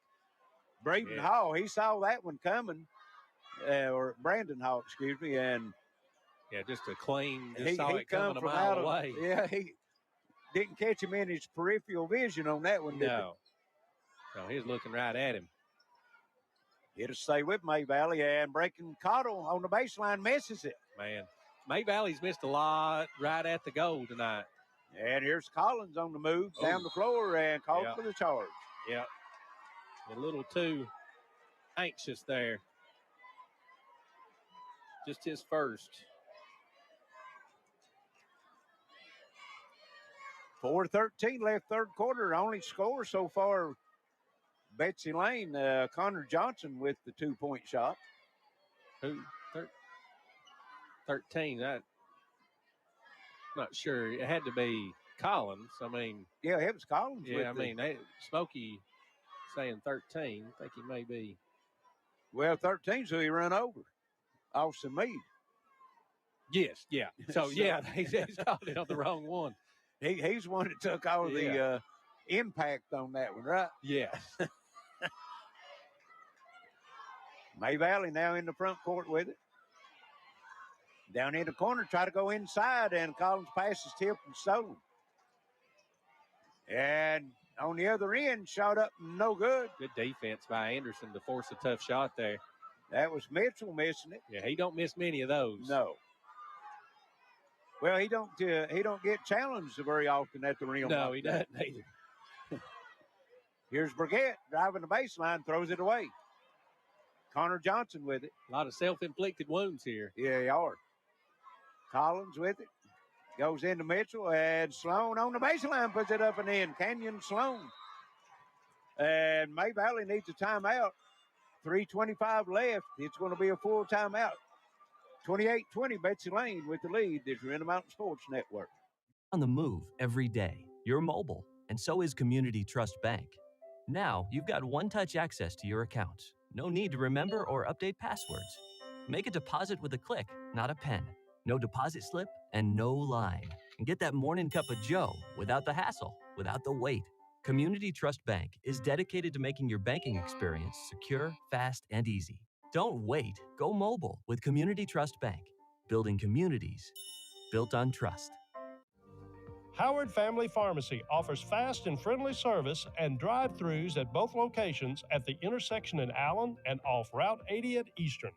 Braden Hall, he saw that one coming. Or Brandon Hall, excuse me. And yeah, just a clean, just saw it coming a from mile away. Yeah, he didn't catch him in his peripheral vision on that one, did he? No, he was looking right at him. It'll stay with May Valley, and breaking Cottle on the baseline misses it. Man, May Valley's missed a lot right at the goal tonight. And here's Collins on the move down the floor and called for the charge. Yeah, a little too anxious there. Just his first. 4:13 left third quarter. Only score so far, Betsy Layne. Connor Johnson with the 2-point shot. Who? 13. I'm not sure. It had to be Collins. I mean. Yeah, it was Collins. Yeah, I mean, Smokey saying 13. I think he may be. Well, 13's who he run over. Austin Meade. Yes, yeah. So, yeah, he's called it on the wrong one. He's one that took all the impact on that one, right? Yeah. May Valley now in the front court with it. Down in the corner, try to go inside, and Collins' pass is tipped and stolen. And on the other end, shot up, no good. Good defense by Anderson to force a tough shot there. That was Mitchell missing it. Yeah, he don't miss many of those. No. Well, he don't get challenged very often at the rim. No, like he that. doesn't either. Here's Burgett driving the baseline, throws it away. Connor Johnson with it. A lot of self-inflicted wounds here. Yeah, they are. Collins with it. Goes into Mitchell, and Sloan on the baseline puts it up and in. Canyon Sloan. And May Valley needs a timeout. 3:25 left. It's going to be a full timeout. 28-20, Betsy Layne with the lead. This is Intermountain Sports Network. On the move every day, you're mobile, and so is Community Trust Bank. Now, you've got one-touch access to your accounts. No need to remember or update passwords. Make a deposit with a click, not a pen. No deposit slip and no line. And get that morning cup of joe without the hassle, without the wait. Community Trust Bank is dedicated to making your banking experience secure, fast, and easy. Don't wait. Go mobile with Community Trust Bank. Building communities built on trust. Howard Family Pharmacy offers fast and friendly service and drive-thrus at both locations at the intersection in Allen and off Route 80 at Eastern.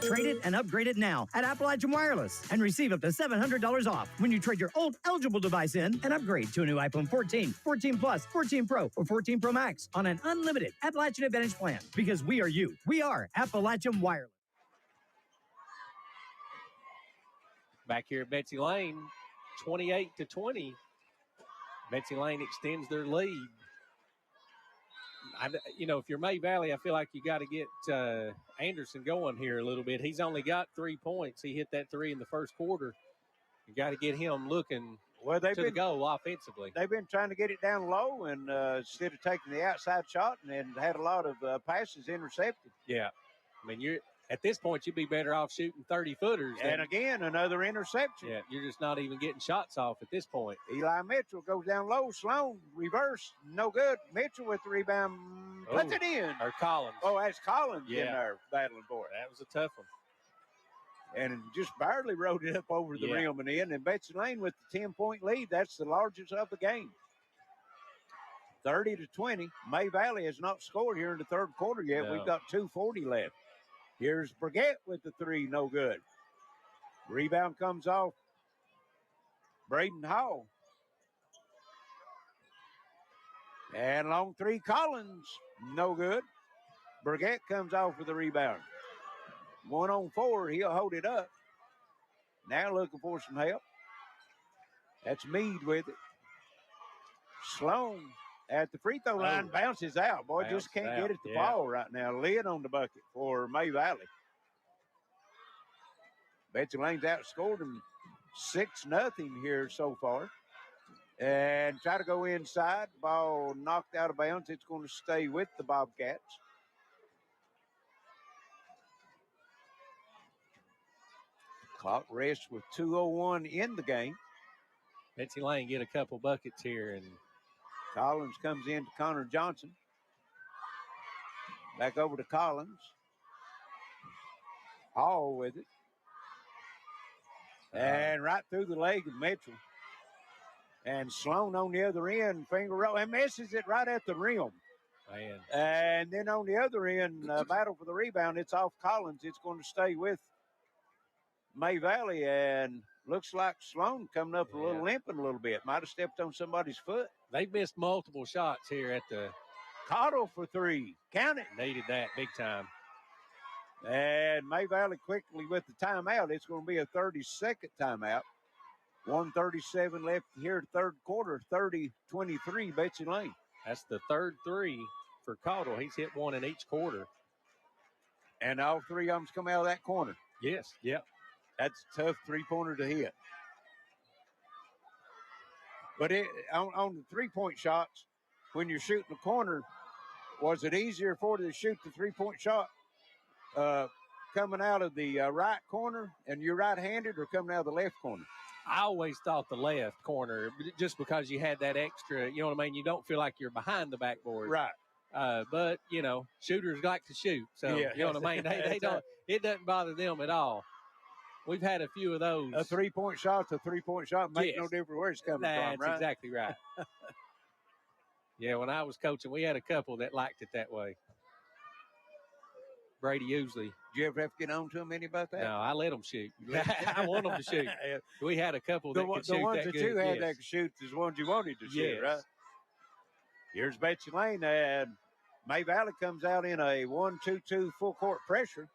Trade it and upgrade it now at Appalachian Wireless and receive up to $700 off when you trade your old eligible device in and upgrade to a new iPhone 14, 14 Plus, 14 Pro, or 14 Pro Max on an unlimited Appalachian Advantage plan. Because we are you. We are Appalachian Wireless. Back here at Betsy Layne, 28-20. Betsy Layne extends their lead. If you're May Valley, I feel like you got to get Anderson going here a little bit. He's only got 3 points. He hit that 3 in the first quarter. You got to get him looking to the goal offensively. They've been trying to get it down low, and instead of taking the outside shot, and had a lot of passes intercepted. Yeah. I mean, at this point, you'd be better off shooting 30-footers. And again, another interception. Yeah, you're just not even getting shots off at this point. Eli Mitchell goes down low. Sloan, reverse, no good. Mitchell with the rebound, puts it in. Or Collins. Oh, that's Collins in there battling for it. That was a tough one. And just barely rode it up over the rim and in. And Betsy Layne with the 10-point lead. That's the largest of the game. 30-20. May Valley has not scored here in the third quarter yet. No. We've got 2:40 left. Here's Burgett with the 3, no good. Rebound comes off Braden Hall. And long 3, Collins, no good. Burgett comes off with the rebound. 1-on-4, he'll hold it up. Now looking for some help. That's Meade with it. Sloan at the free throw line, bounces out. Boy, just can't get it to fall right now. Lid on the bucket for May Valley. Betsy Layne's outscored them 6-0 here so far. And try to go inside. Ball knocked out of bounds. It's going to stay with the Bobcats. Clock rests with 2:01 in the game. Betsy Layne get a couple buckets here, and Collins comes in to Connor Johnson. Back over to Collins. Hall with it. And right through the leg of Mitchell. And Sloan on the other end, finger roll, and misses it right at the rim. Man. And then on the other end, battle for the rebound. It's off Collins. It's going to stay with May Valley, and looks like Sloan coming up a little limping a little bit. Might have stepped on somebody's foot. They've missed multiple shots here at the Cottle for 3. Count it. Needed that big time. And May Valley quickly with the timeout. It's going to be a 30-second timeout. 1:37 left here, third quarter. 30-23, Betsy Layne. That's the third 3 for Cottle. He's hit 1 in each quarter. And all 3 of them's come out of that corner. Yes, yep. That's a tough three-pointer to hit. But on the three-point shots, when you're shooting the corner, was it easier for you to shoot the three-point shot coming out of the right corner and you're right-handed, or coming out of the left corner? I always thought the left corner, just because you had that extra, you know what I mean? You don't feel like you're behind the backboard. Right. But, you know, shooters like to shoot. So, Yeah. you know what I mean? They don't, it doesn't bother them at all. We've had a few of those. A three-point shot's a three-point shot. Makes no difference where it's coming from, right? That's exactly right. Yeah, when I was coaching, we had a couple that liked it that way. Brady usually. Did you ever have to get on to them any about that? No, I let them shoot. I want them to shoot. We had a couple that could shoot the ones that that good. you had that could shoot is the ones you wanted to shoot, Yes. right? Here's Betsy Layne, and May Valley comes out in a 1-2-2 full court pressure.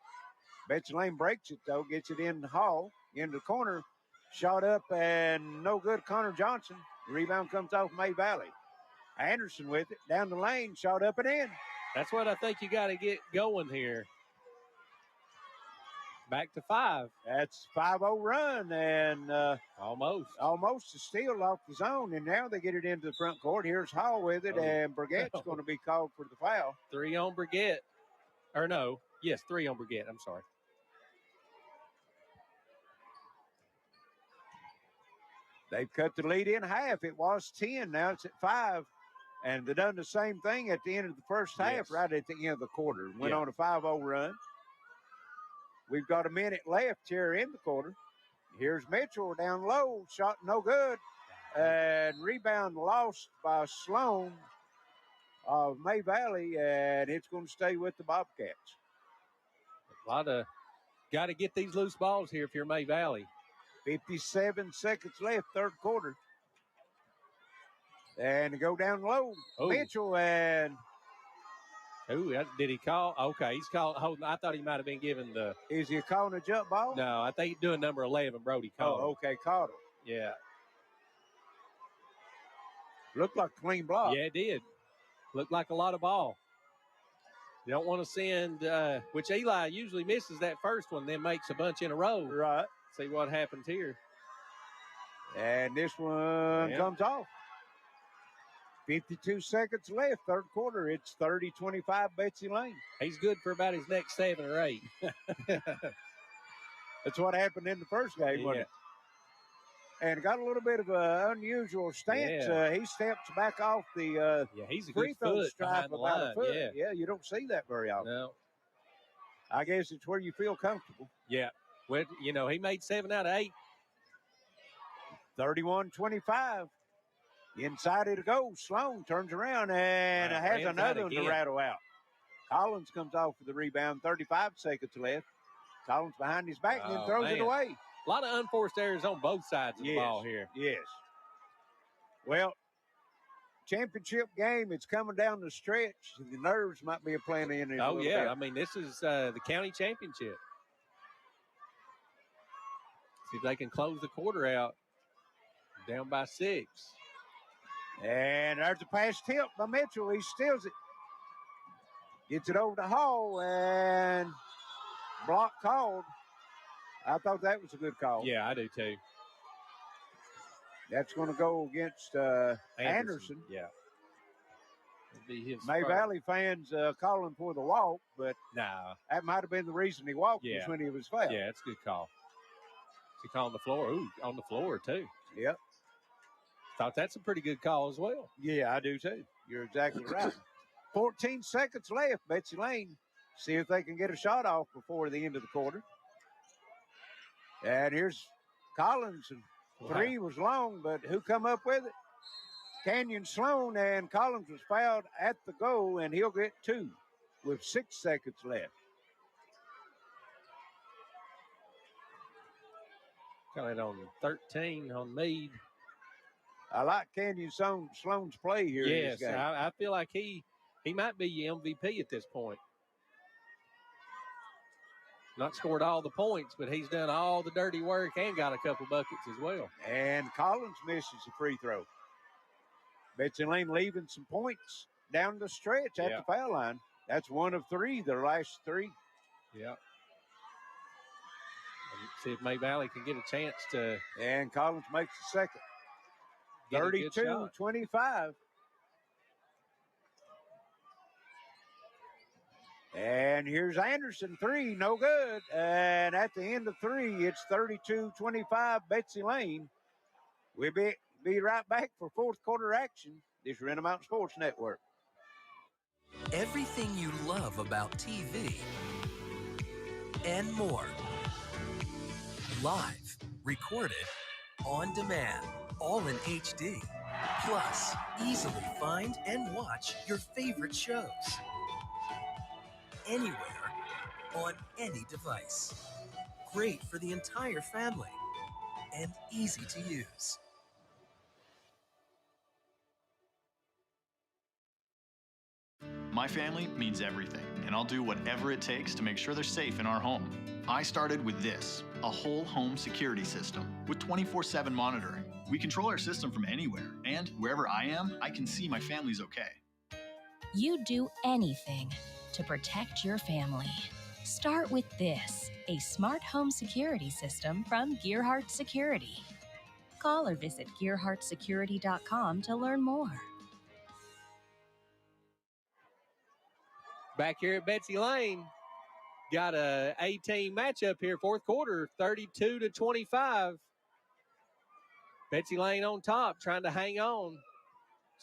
Betsy Layne breaks it, though, gets it in the hall, into the corner, shot up, and no good. Connor Johnson. The rebound comes off May Valley. Anderson with it, down the lane, shot up and in. That's what I think you got to get going here. Back to 5. That's 5-0 run, and almost a steal off the zone, and now they get it into the front court. Here's Hall with it, and Burgett's going to be called for the foul. 3 on Burgett. Or no, yes, 3 on Burgett. I'm sorry. They've cut the lead in half. It was 10. Now it's at 5. And they done the same thing at the end of the first half, right at the end of the quarter. Went on a 5-0 run. We've got a minute left here in the quarter. Here's Mitchell down low. Shot no good. And rebound lost by Sloan of May Valley. And it's going to stay with the Bobcats. A lot of got to get these loose balls here if you're May Valley. 57 seconds left, third quarter. And to go down low, Mitchell, and did he call? Okay, he's calling. I thought he might have been given the. Is he calling a jump ball? No, I think he's doing number 11. Brody called. Oh, okay, caught him. Yeah. Looked like a clean block. Yeah, it did. Looked like a lot of ball. You don't want to send, which Eli usually misses that first one, then makes a bunch in a row. Right. See what happens here. And this one comes off. 52 seconds left, third quarter. It's 30-25 Betsy Layne. He's good for about his next 7 or 8. That's what happened in the first game, wasn't it? And got a little bit of an unusual stance. He steps back off the he's a free good throw foot stripe behind the about line. a foot. Yeah, you don't see that very often. No. I guess it's where you feel comfortable. Yeah. Well, you know, he made 7 out of 8. 31-25. Inside it goes. Sloan turns around and has another one to rattle out. Collins comes off for the rebound. 35 seconds left. Collins behind his back and then throws it away. A lot of unforced errors on both sides of the ball here. Yes. Well, championship game, it's coming down the stretch. The nerves might be playing in it. Oh, yeah. I mean, this is the county championship. See if they can close the quarter out. Down by 6. And there's a pass tip by Mitchell. He steals it. Gets it over to Hall and block called. I thought that was a good call. Yeah, I do too. That's going to go against Anderson. Yeah. May Valley fans calling for the walk, but that might have been the reason he walked was when he was fouled. Yeah, it's a good call. Is he calling the floor? Ooh, on the floor too. Yep. Thought that's a pretty good call as well. Yeah, I do too. You're exactly right. 14 seconds left. Betsy Layne, see if they can get a shot off before the end of the quarter. And here's Collins. And 3 was long, but who come up with it? Canyon Sloan, and Collins was fouled at the goal, and he'll get 2 with 6 seconds left. Coming on 13 on Meade. I like Canyon Sloan's play here. Yes, in this game. I feel like he might be your MVP at this point. Not scored all the points, but he's done all the dirty work and got a couple buckets as well. And Collins misses a free throw. Betsy Layne leaving some points down the stretch at the foul line. That's 1 of 3, their last 3. Yeah. See if May Valley can get a chance to. And Collins makes the second. 32-25. And here's Anderson, 3, no good. And at the end of 3, it's 32-25 Betsy Layne. We'll be right back for fourth quarter action. This is Rent a Mountain Sports Network. Everything you love about TV and more. Live, recorded, on demand, all in HD. Plus, easily find and watch your favorite shows. Anywhere, on any device. Great for the entire family and easy to use. My family means everything, and I'll do whatever it takes to make sure they're safe in our home. I started with this, a whole home security system with 24/7 monitoring. We control our system from anywhere, and wherever I am, I can see my family's okay. You'd do anything to protect your family. Start with this, a smart home security system from Gearheart Security. Call or visit gearheartsecurity.com to learn more. Back here at Betsy Layne, got a A-team matchup here, fourth quarter, 32-25. Betsy Layne on top, trying to hang on.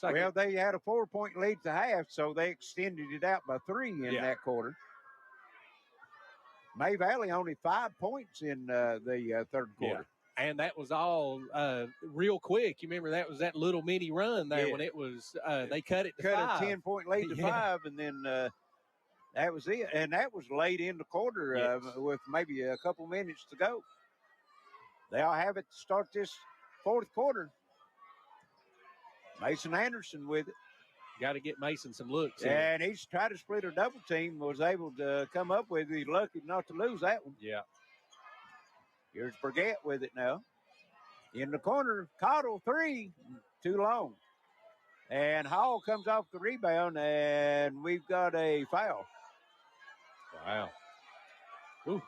Well, they had a 4-point lead to half, so they extended it out by 3 in that quarter. May Valley only 5 points in the third quarter. Yeah. And that was all real quick. You remember that was that little mini run there when it was they cut it to 5. A 10-point lead to 5, and then that was it. And that was late in the quarter with maybe a couple minutes to go. They'll have it to start this fourth quarter. Mason Anderson with it. Got to get Mason some looks. And he's tried to split a double team, was able to come up with it. He's lucky not to lose that one. Yeah. Here's Burgett with it now. In the corner, Cottle, 3, too long. And Hall comes off the rebound, and we've got a foul. Wow. Ooh.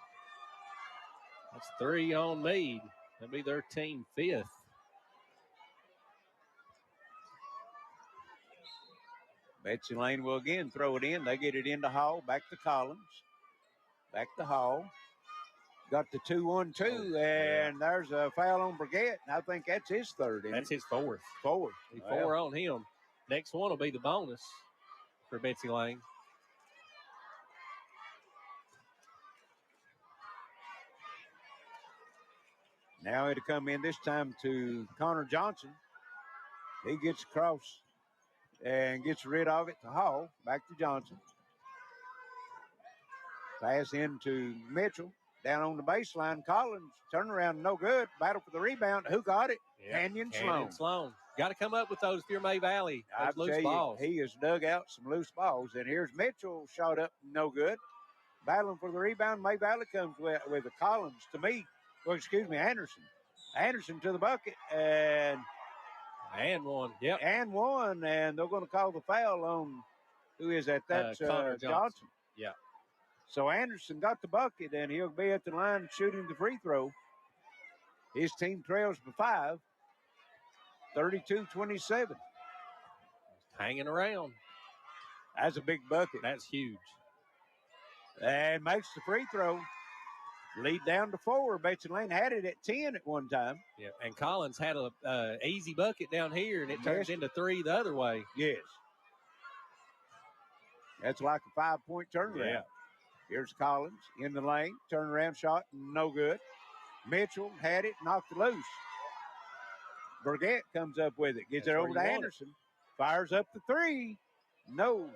That's 3 on Meade. That'll be their team 5th. Betsy Layne will again throw it in. They get it into Hall, back to Collins. Back to Hall. Got the 2-1-2, and there's a foul on Burgett. I think that's his third. That's his 4th. 4th. 4 on him. Next one will be the bonus for Betsy Layne. Now it'll come in this time to Connor Johnson. He gets across and gets rid of it to Hall. Back to Johnson. Pass into Mitchell. Down on the baseline. Collins, turnaround, no good. Battle for the rebound. Who got it? Canyon Sloan. Got to come up with those if you're May Valley. Those loose balls. He has dug out some loose balls. And here's Mitchell, shot up, no good. Battling for the rebound. May Valley comes with a Collins to me. Well, excuse me, Anderson. Anderson to the bucket. And one. Yep. And one. And they're going to call the foul on, who is that? That's Connor Johnson. Yeah. So Anderson got the bucket, and he'll be at the line shooting the free throw. His team trails by 5, 32-27. Hanging around. That's a big bucket. That's huge. And makes the free throw. Lead down to 4. Betsy Layne had it at 10 at one time. Yeah, and Collins had a easy bucket down here, and it turns into 3 the other way. Yes. That's like a 5-point turnaround. Yeah. Here's Collins in the lane. Turnaround shot, no good. Mitchell had it, knocked it loose. Burgett comes up with it. Gets it over to Anderson. Fires up the 3. No.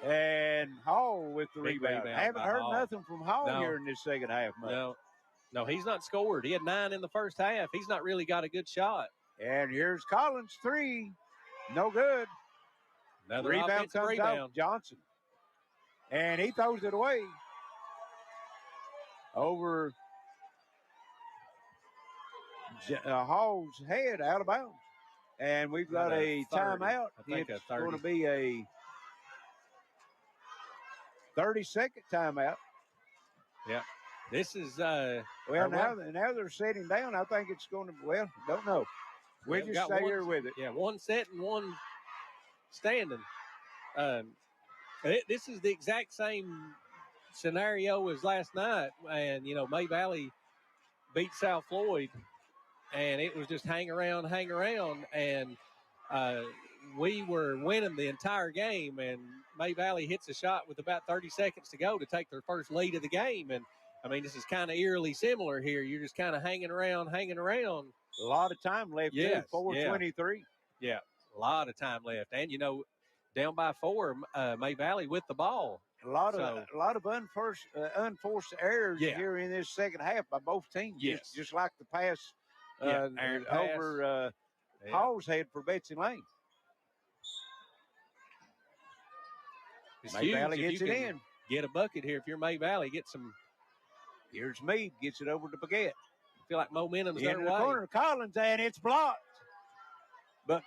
And Hall with the rebound. I haven't heard nothing from Hall here in this second half. No, he's not scored. He had 9 in the first half. He's not really got a good shot. And here's Collins, 3. No good. Another rebound comes rebound. out Johnson. And he throws it away over Hall's head, out of bounds. And we've got a timeout. It's going to be a 30-second timeout. Yeah. This is now they're sitting down. I think it's going to, don't know. We'll just stay here with it. Yeah, one set and one standing. This is the exact same scenario as last night. And, May Valley beat South Floyd and it was just hang around, and we were winning the entire game, and May Valley hits a shot with about 30 seconds to go to take their first lead of the game. And I mean, this is kind of eerily similar here. You're just kind of hanging around. A lot of time left. Yes, 4:23. Yeah, a lot of time left. And, down by 4, May Valley with the ball. A lot of unforced errors here in this second half by both teams. Yes. Just like the pass Aaron pass. over Hall's head for Betsy Layne. It's May huge Valley if gets you it can in. Get a bucket here if you're May Valley. Get some. Here's Meade, gets it over to Baguette. I feel like momentum's their In way. the corner, Collins, and it's blocked. But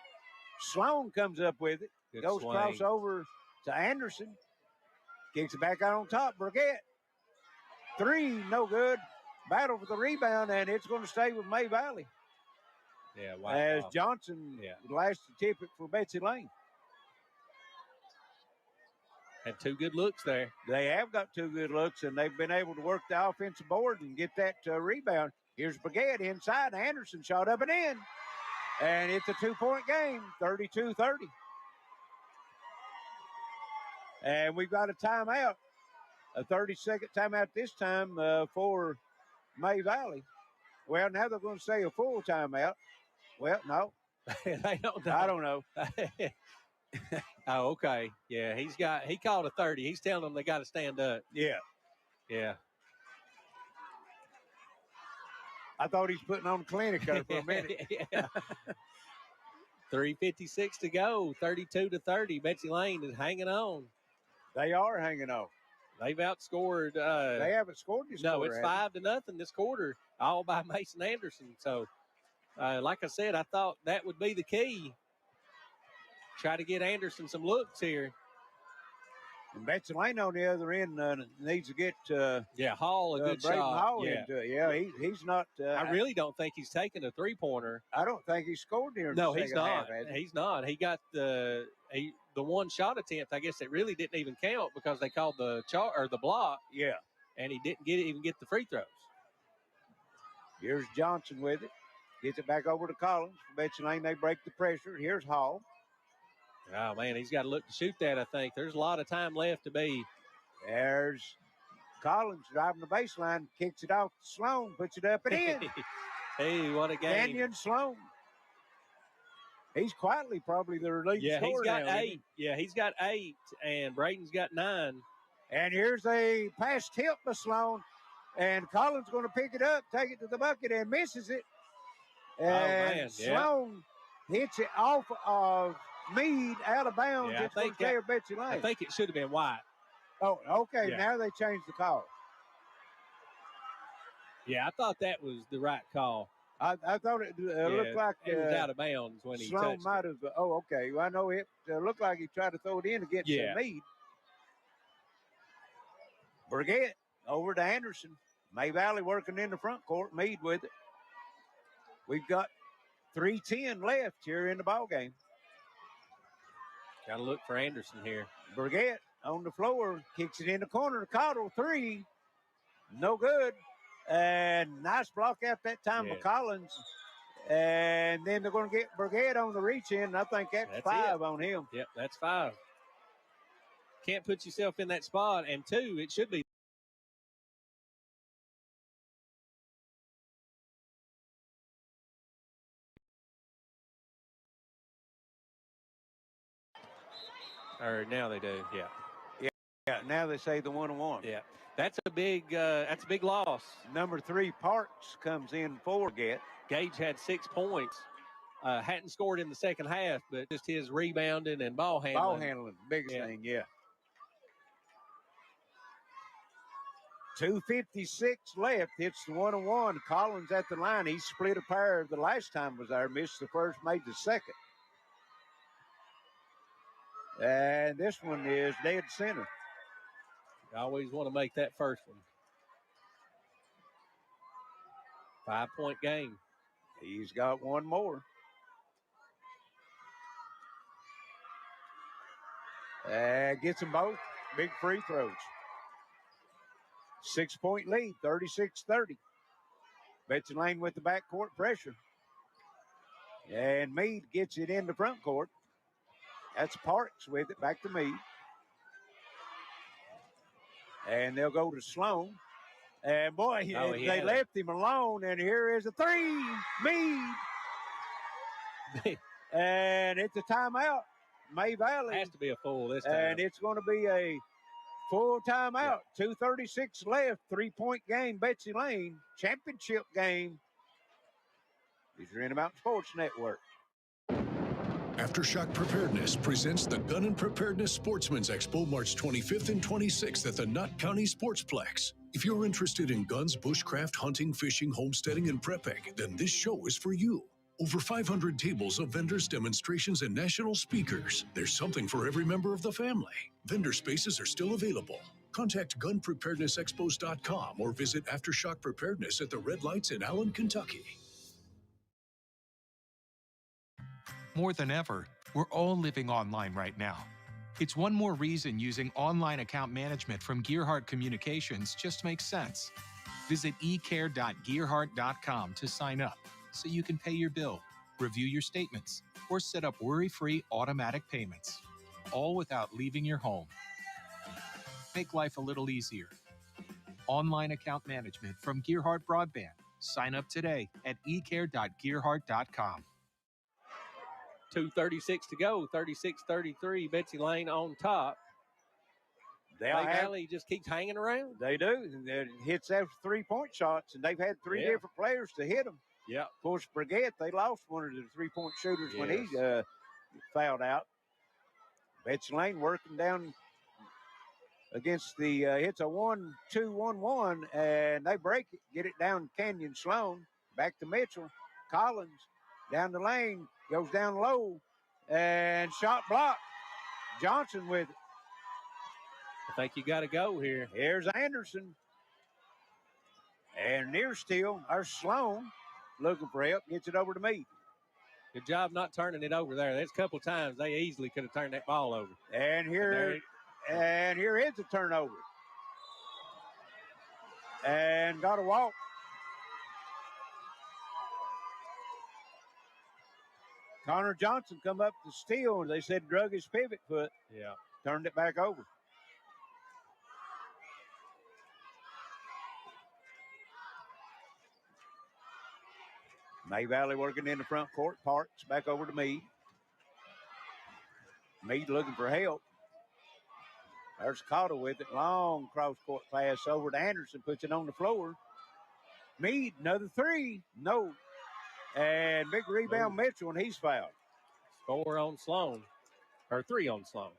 Sloan comes up with it. Good goes swing. cross over to Anderson. Kicks it back out on top. Baguette. 3, no good. Battle for the rebound, and it's going to stay with May Valley. Yeah, wow. As Johnson last to tip it for Betsy Layne. Had 2 good looks there. They have got 2 good looks, and they've been able to work the offensive board and get that rebound. Here's Baguette inside. Anderson shot up and in. And it's a 2-point game, 32-30. And we've got a timeout, a 30-second timeout this time for May Valley. Well, now they're going to say a full timeout. Well, no. They don't know. I don't know. Oh, okay. Yeah, he called a 30. He's telling them they got to stand up. Yeah. Yeah. I thought he's putting on a clinic there for a minute. Yeah. 3:56 to go, 32-30. Betsy Layne is hanging on. They are hanging on. They've outscored. They haven't scored this No, quarter. it's 5-0 this quarter, all by Mason Anderson. So, like I said, I thought that would be the key. Try to get Anderson some looks here. And Betsy Layne on the other end needs to get Hall a good Braden shot. Hall into it. He's not. I really don't think he's taken a 3-pointer. I don't think he scored here. No, he's not. He's not. He got the one shot attempt. I guess it really didn't even count because they called the block. Yeah, and he didn't even get the free throws. Here's Johnson with it. Gets it back over to Collins. For Betsy Layne, they break the pressure. Here's Hall. Oh, man, he's got to look to shoot that, I think. There's a lot of time left to be. There's Collins driving the baseline, kicks it off to Sloan, puts it up and in. Hey, what a game. Kenyon Sloan. He's quietly probably their lead scorer. He's got now, 8. Yeah, he's got 8, and Braden's got 9. And here's a pass tip by Sloan, and Collins going to pick it up, take it to the bucket, and misses it. And Sloan hits it off of Meade out of bounds. Yeah, it's going to stay with Betsy Layne. I think it should have been White. Oh, okay. Yeah. Now they changed the call. Yeah, I thought that was the right call. I thought it looked like it was out of bounds when he Sloan touched might have. Oh, okay. Well, I know it looked like he tried to throw it in against Meade. Baguette over to Anderson. May Valley working in the front court. Meade with it. We've got 3:10 left here in the ball game. Got to look for Anderson here. Baguette on the floor, kicks it in the corner. Cottle 3, no good. And nice block out that time by Collins. And then they're going to get Baguette on the reach in. And I think that's 5 on him. Yep, that's 5. Can't put yourself in that spot. And 2, it should be. Or now they do, Yeah, now they say the 1-on-1. Yeah, that's a big loss. Number 3, Parks comes in for Baguette. Gage had 6 points. Hadn't scored in the second half, but just his rebounding and ball handling. Ball handling, biggest thing, yeah. 2:56 left. It's the 1-on-1. Collins at the line. He split a pair the last time was there. Missed the first, made the second. And this one is dead center. You always want to make that first one. 5-point game. He's got one more. Gets them both. Big free throws. 6-point lead, 36-30. Betsy Layne with the backcourt pressure. And Meade gets it in the front court. That's Parks with it, back to Meade. And they'll go to Sloan. And boy, they left him alone, and here is a three, Meade. And it's a timeout. May Valley. Has to be a full this time. And it's going to be a full timeout. 2:36 left, 3-point game, Betsy Layne. Championship game. These are Intermountain Sports Network. AfterShock Preparedness presents the Gun and Preparedness Sportsman's Expo March 25th and 26th at the Knott County Sportsplex. If you're interested in guns, bushcraft, hunting, fishing, homesteading, and prepping, then this show is for you. Over 500 tables of vendors, demonstrations, and national speakers. There's something for every member of the family. Vendor spaces are still available. Contact gunpreparednessexpos.com or visit AfterShock Preparedness at the Red Lights in Allen, Kentucky. More than ever, we're all living online right now. It's one more reason using online account management from Gearheart Communications just makes sense. Visit ecare.gearheart.com to sign up so you can pay your bill, review your statements, or set up worry-free automatic payments, all without leaving your home. Make life a little easier. Online account management from Gearheart Broadband. Sign up today at ecare.gearheart.com. 2:36 to go, 36-33, Betsy Layne on top. May Valley just keeps hanging around. They do. It hits after 3-point shots, and they've had three different players to hit them. Yeah. Of course, Brigette, they lost one of the 3-point shooters when he fouled out. Betsy Layne working down against the, hits a 1-2-1-1, and they break it, get it down Canyon Sloan, back to Mitchell. Collins down the lane, goes down low, and shot blocked. Johnson with it. I think you got to go here. Here's Anderson. And near steal, our Sloan looking for help, gets it over to me. Good job not turning it over there. There's a couple times they easily could have turned that ball over. And here is a turnover. And got a walk. Connor Johnson come up to steal, and they said drug his pivot foot. Yeah. Turned it back over. May Valley working in the front court. Parks back over to Meade. Meade looking for help. There's Cottle with it. Long cross-court pass over to Anderson. Puts it on the floor. Meade, another three. No. And big rebound Mitchell, and he's fouled. 4 on Sloan. Or 3 on Sloan.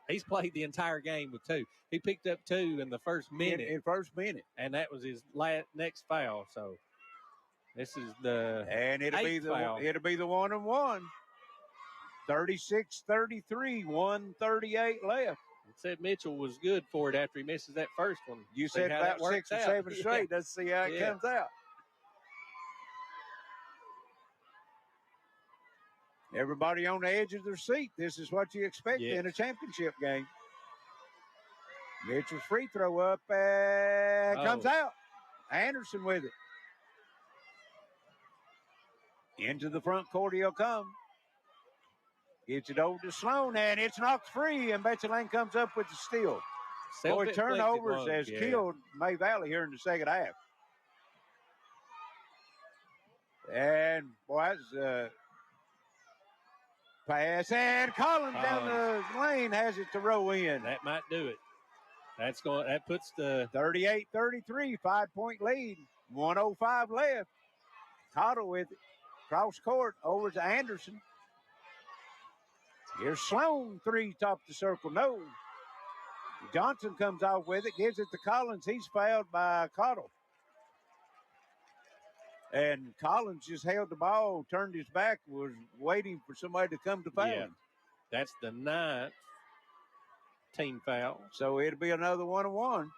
He's played the entire game with 2. He picked up 2 in the first minute. In first minute. And that was his next foul. So this is the and it'll be the 1-and-1. 36-33, 1:38 left. Said Mitchell was good for it after he misses that first one. You said about 6 or 7 straight. Let's see how it comes out. Everybody on the edge of their seat. This is what you expect in a championship game. Mitchell's free throw up and comes out. Anderson with it. Into the front court he'll come. Gets it over to Sloan, and it's knocked free, and Betsy Layne comes up with the steal. Boy, turnovers has killed May Valley here in the second half. And, boy, that's pass, and Collins down the lane has it to row in. That might do it. That puts the 38-33, 5-point lead. 1:05 left. Cottle with it. Cross court over to Anderson. Here's Sloan, 3 top the circle. No. Johnson comes off with it, gives it to Collins. He's fouled by Cottle. And Collins just held the ball, turned his back, was waiting for somebody to come to foul him. That's the 9th team foul. So it'll be another 1-and-1.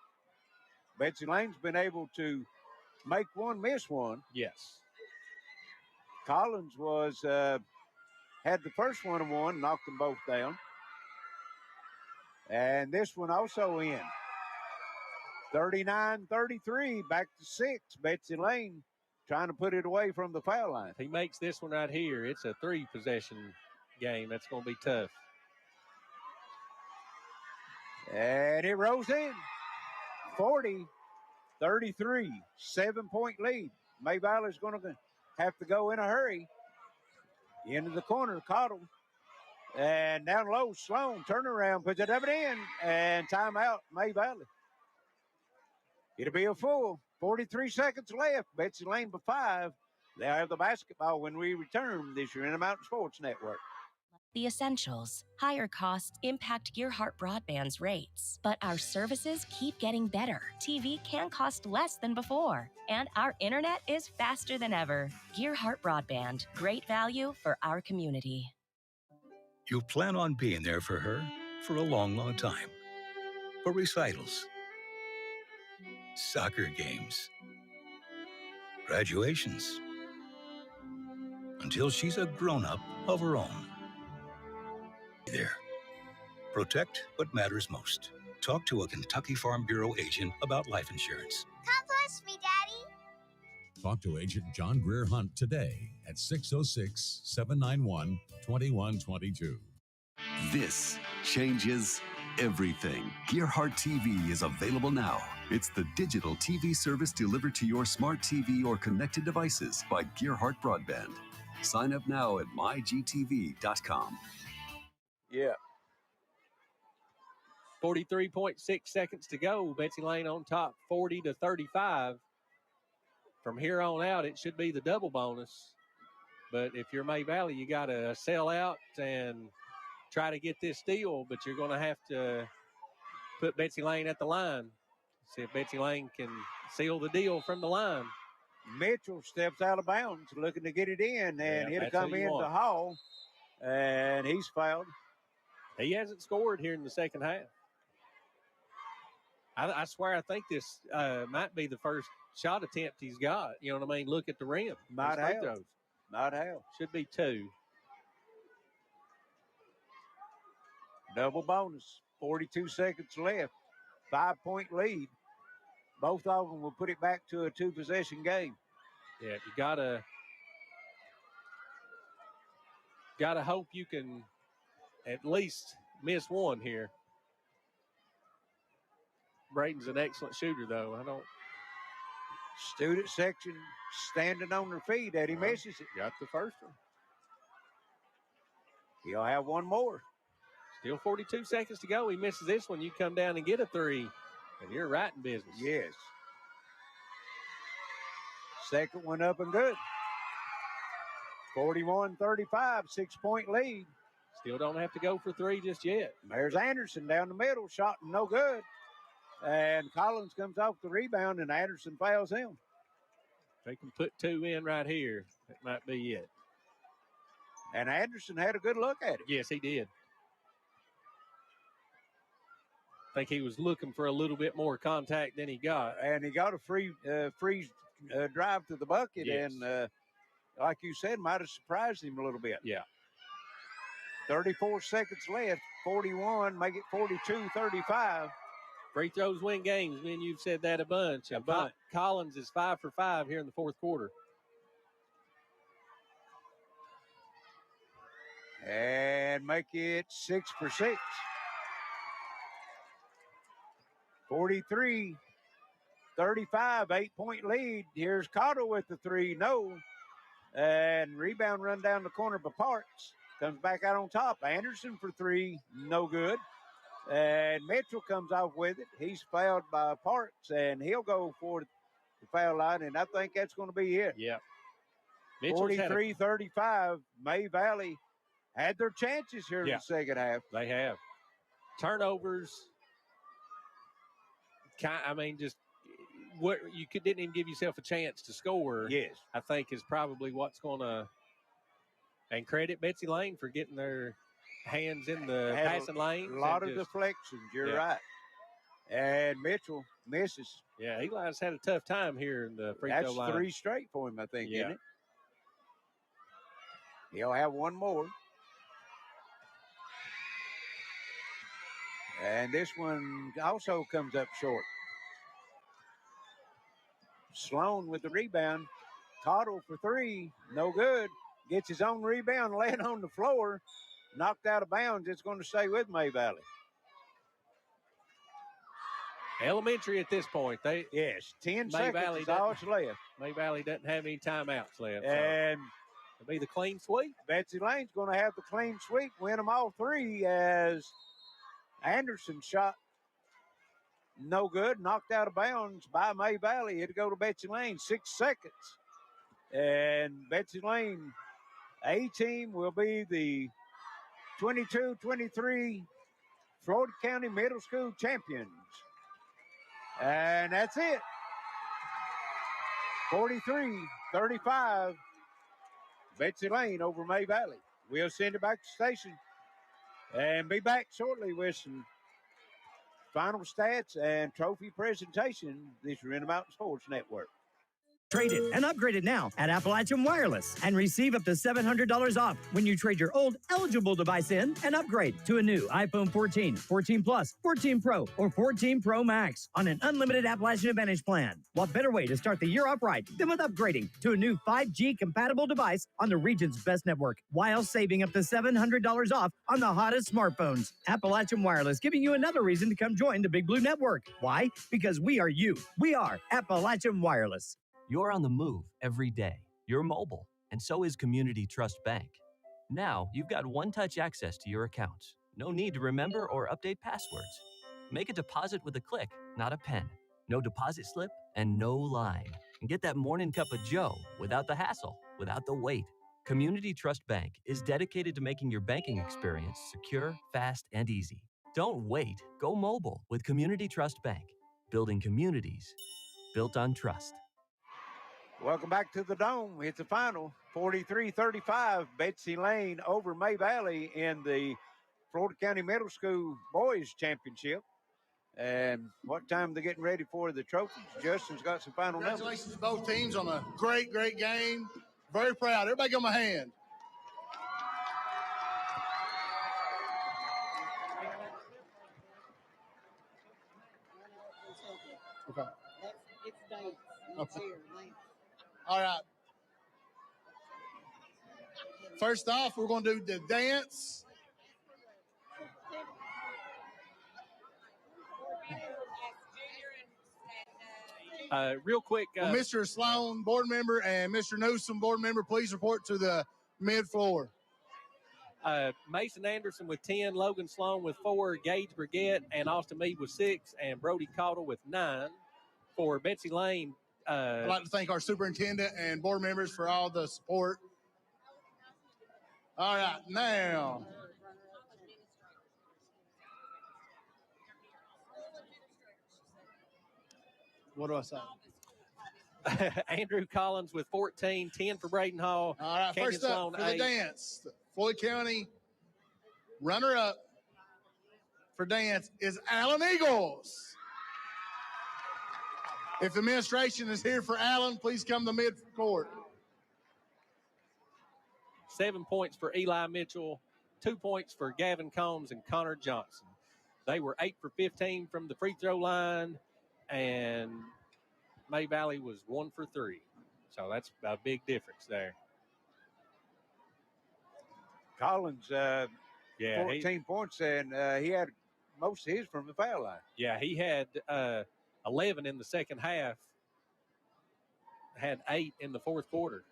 Betsy Layne's been able to make one, miss one. Yes. Collins was had the first 1-and-1, knocked them both down. And this one also in. 39-33, back to 6. Betsy Layne trying to put it away from the foul line. If he makes this one right here, it's a 3-possession game. That's going to be tough. And it rolls in. 40-33, 7-point lead. May Valley's going to have to go in a hurry. Into the corner, Cottle. And down low, Sloan, turnaround, puts it up and in, and timeout, May Valley. It'll be a full 43 seconds left. Betsy Layne by 5. They'll have the basketball when we return this year in the Mountain Sports Network. The essentials. Higher costs impact Gearheart Broadband's rates, but our services keep getting better. TV can cost less than before, and our internet is faster than ever. Gearheart Broadband. Great value for our community. You plan on being there for her for a long, long time. For recitals, soccer games, graduations, until she's a grown-up of her own. There. Protect what matters most. Talk to a Kentucky Farm Bureau agent about life insurance. Come push me, Daddy. Talk to Agent John Greer Hunt today at 606-791-2122. This changes everything. Gearheart TV is available now. It's the digital TV service delivered to your smart TV or connected devices by Gearheart Broadband. Sign up now at mygtv.com. Yeah. 43.6 seconds to go. Betsy Layne on top, 40-35. From here on out, it should be the double bonus. But if you're May Valley, you got to sell out and try to get this steal, but you're going to have to put Betsy Layne at the line. See if Betsy Layne can seal the deal from the line. Mitchell steps out of bounds, looking to get it in, and it'll come in to Hall, and he's fouled. He hasn't scored here in the second half. I swear I think this might be the first shot attempt he's got. You know what I mean? Look at the rim. Might have. Should be 2. Double bonus. 42 seconds left. 5-point lead. Both of them will put it back to a 2-possession game. Yeah, you gotta hope you can at least miss one here. Braden's an excellent shooter, though. Student section standing on their feet, and he misses it. Got the first one. He'll have one more. Still 42 seconds to go. He misses this one. You come down and get a 3, and you're right in business. Yes. Second one up and good. 41-35, 6-point lead. Still don't have to go for 3 just yet. There's Anderson down the middle, shot no good. And Collins comes off the rebound, and Anderson fouls him. They can put 2 in right here. That might be it. And Anderson had a good look at it. Yes, he did. I think he was looking for a little bit more contact than he got. And he got a free drive to the bucket, yes. And like you said, might have surprised him a little bit. Yeah. 34 seconds left, 41, make it 42-35. Free throws win games, man. You've said that a bunch. Collins is 5 for 5 here in the fourth quarter. And make it 6 for 6. 43-35, 8-point lead. Here's Cottle with the 3, no. And rebound run down the corner by Parks. Comes back out on top. Anderson for 3, no good. And Mitchell comes off with it. He's fouled by Parks, and he'll go for the foul line, and I think that's going to be it. Yeah. 43-35, May Valley had their chances here in the second half. They have. Turnovers. Just what you didn't even give yourself a chance to score. Yes. I think is probably what's going to. And credit Betsy Layne for getting their hands in the passing lane. A lot of deflections. You're right. And Mitchell misses. Yeah, Eli's had a tough time here in the free throw line. That's 3 straight for him, I think, isn't it? He'll have one more. And this one also comes up short. Sloan with the rebound. Cottle for three, no good. Gets his own rebound, laying on the floor, knocked out of bounds. It's going to stay with May Valley. Elementary at this point. 10 seconds is all that's left. May Valley doesn't have any timeouts left. And it'll be the clean sweep. Betsy Layne's going to have the clean sweep, win them all three as Anderson shot no good, knocked out of bounds by May Valley. It'll go to Betsy Layne, 6 seconds. And Betsy Layne, A-team, will be the 22-23 Florida County Middle School champions. And that's it. 43-35, Betsy Layne over May Valley. We'll send it back to the station and be back shortly with some final stats and trophy presentation. This is Intermountain Sports Network. Trade it and upgrade it now at Appalachian Wireless and receive up to $700 off when you trade your old eligible device in and upgrade to a new iPhone 14, 14 Plus, 14 Pro, or 14 Pro Max on an unlimited Appalachian Advantage plan. What better way to start the year off right than with upgrading to a new 5G compatible device on the region's best network while saving up to $700 off on the hottest smartphones. Appalachian Wireless giving you another reason to come join the Big Blue Network. Why? Because we are you. We are Appalachian Wireless. You're on the move every day. You're mobile, and so is Community Trust Bank. Now, you've got one-touch access to your accounts. No need to remember or update passwords. Make a deposit with a click, not a pen. No deposit slip and no line. And get that morning cup of joe without the hassle, without the wait. Community Trust Bank is dedicated to making your banking experience secure, fast, and easy. Don't wait. Go mobile with Community Trust Bank. Building communities built on trust. Welcome back to the Dome. It's the final, 43-35, Betsy Layne over May Valley in the Florida County Middle School Boys Championship. And what time they're getting ready for the trophies? Justin's got some final numbers. Congratulations to both teams on a great, great game. Very proud. Everybody give them a hand. Okay. It's Dave. Okay. All right. First off, we're going to do the dance. Real quick. Well, Mr. Sloan, board member, and Mr. Newsom, board member, please report to the mid-floor. Mason Anderson with 10, Logan Sloan with 4, Gage Brigette and Austin Meade with 6, and Brody Cottle with 9. For Betsy Layne, I'd like to thank our superintendent and board members for all the support. All right, now. What do I say? Andrew Collins with 14, 10 for Braden Hall. All right, Canyon first up Sloan, for the 8. dance, the Floyd County runner-up for dance is Allen Eagles. If the administration is here for Allen, please come to mid-court. 7 points for Eli Mitchell, 2 points for Gavin Combs and Connor Johnson. They were 8 for 15 from the free throw line, and May Valley was 1 for 3. So that's a big difference there. Collins, 14 points, and he had most of his from the foul line. Yeah, he had 11 in the second half, had 8 in the fourth quarter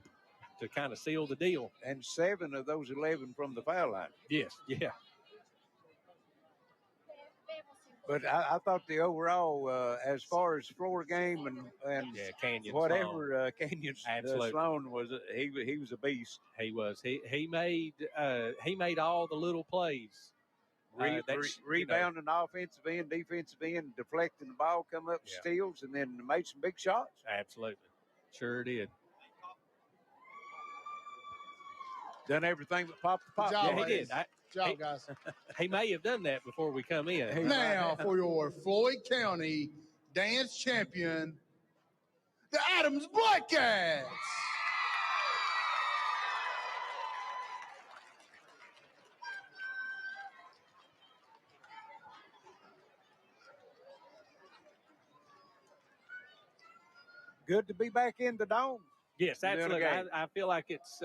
to kind of seal the deal. And 7 of those 11 from the foul line. Yes, yeah. But I thought the overall, as far as floor game and Canyon whatever, Canyon Sloan was, he was a beast. He was. He made all the little plays. Rebounding offensive end, defensive end, deflecting the ball, come up steals, and then made some big shots. Absolutely. Sure did. Done everything but pop the pop. Yeah, he did. Good job, guys. He may have done that before we come in. Now for your Floyd County dance champion, the Adams Black Cats. Good to be back in the Dome. Yes, absolutely. I feel like it's.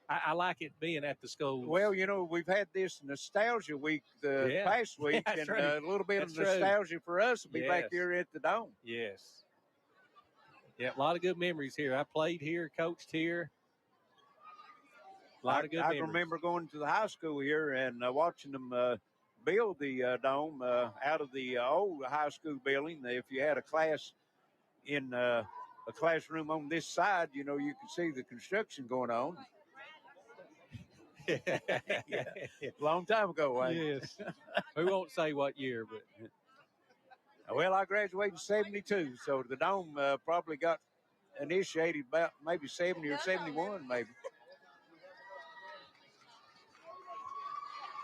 I like it being at the schools. Well, we've had this nostalgia week the past week, and a little bit of nostalgia for us will be back here at the Dome. Yes. Yeah, a lot of good memories here. I played here, coached here. A lot of good memories. I remember going to the high school here and watching them build the Dome out of the old high school building. If you had a class in a classroom on this side, you could see the construction going on. Long time ago, right? Yes. We won't say what year, but well, I graduated in 72, so the Dome probably got initiated about maybe 70 or 71, maybe.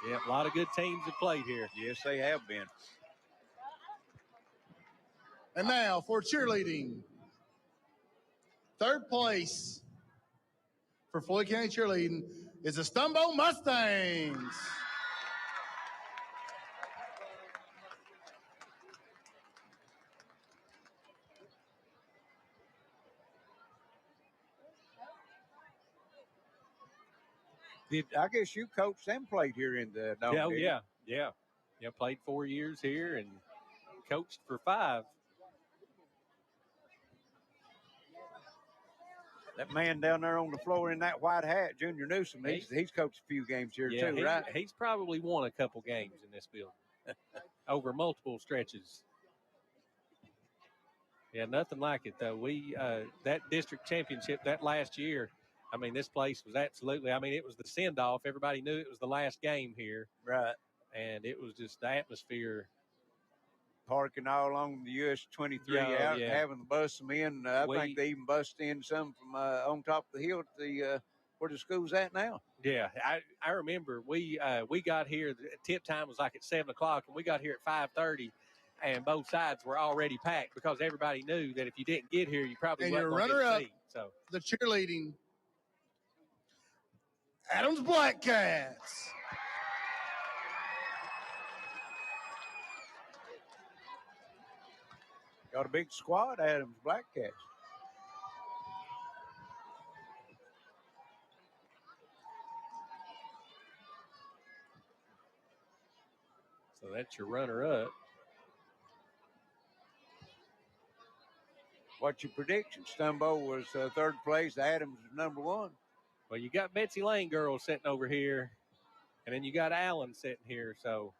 Yeah, a lot of good teams have played here. Yes, they have been. And now for cheerleading, third place for Floyd County cheerleading is the Stumbo Mustangs. I guess you coached and played here in the Dome. Yeah. Played 4 years here and coached for 5. That man down there on the floor in that white hat, Junior Newsom, he's coached a few games here too, right? He's probably won a couple games in this building over multiple stretches. Yeah, nothing like it though. We that district championship that last year, I mean, this place was absolutely, it was the send-off. Everybody knew it was the last game here. Right. And it was just the atmosphere. Parking all along the US 23 having to bus them in. I think they even bust in some from on top of the hill to where the school's at now. Yeah, I remember we got here, the tip time was like at 7 o'clock, and we got here at 5:30, and both sides were already packed because everybody knew that if you didn't get here, you probably wasn't going to get a seat. So the cheerleading, Adams Black Cats. Got a big squad, Adams Black Cats. So that's your runner-up. What's your prediction? Stumbo was third place. Adams was number 1. Well, you got Betsy Layne girls sitting over here, and then you got Allen sitting here. So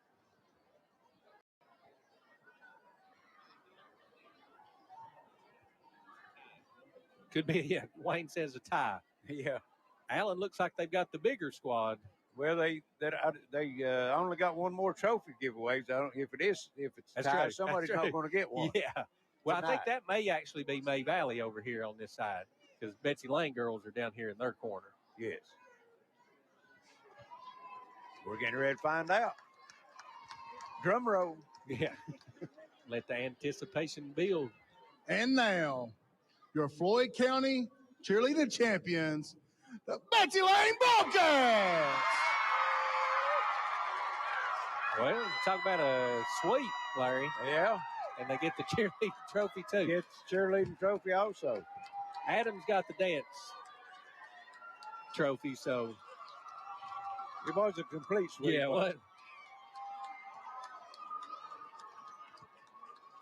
could be, Wayne says a tie. Yeah. Allen looks like they've got the bigger squad. Well, they only got one more trophy giveaways. If it's That's tied, true. somebody's not going to get one. Yeah. Well, I think that may actually be May Valley over here on this side because Betsy Layne girls are down here in their corner. Yes. We're getting ready to find out. Drum roll. Yeah. Let the anticipation build. And now, your Floyd County cheerleading champions, the Betsy Layne Bobcats. Well, talk about a sweep, Larry. Yeah. And they get the cheerleading trophy, too. Get the cheerleading trophy also. Adams got the dance trophy, so. It was a complete sweep. Yeah, what?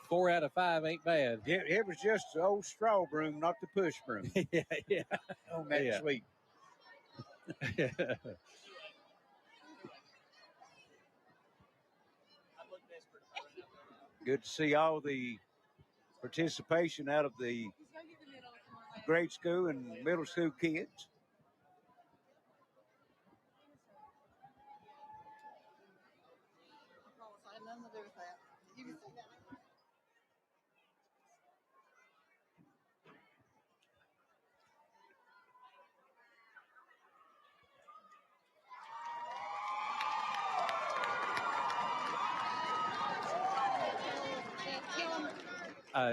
4 out of 5 ain't bad. It was just the old straw broom, not the push broom. yeah. On that sweep. Good to see all the participation out of the grade school and middle school kids.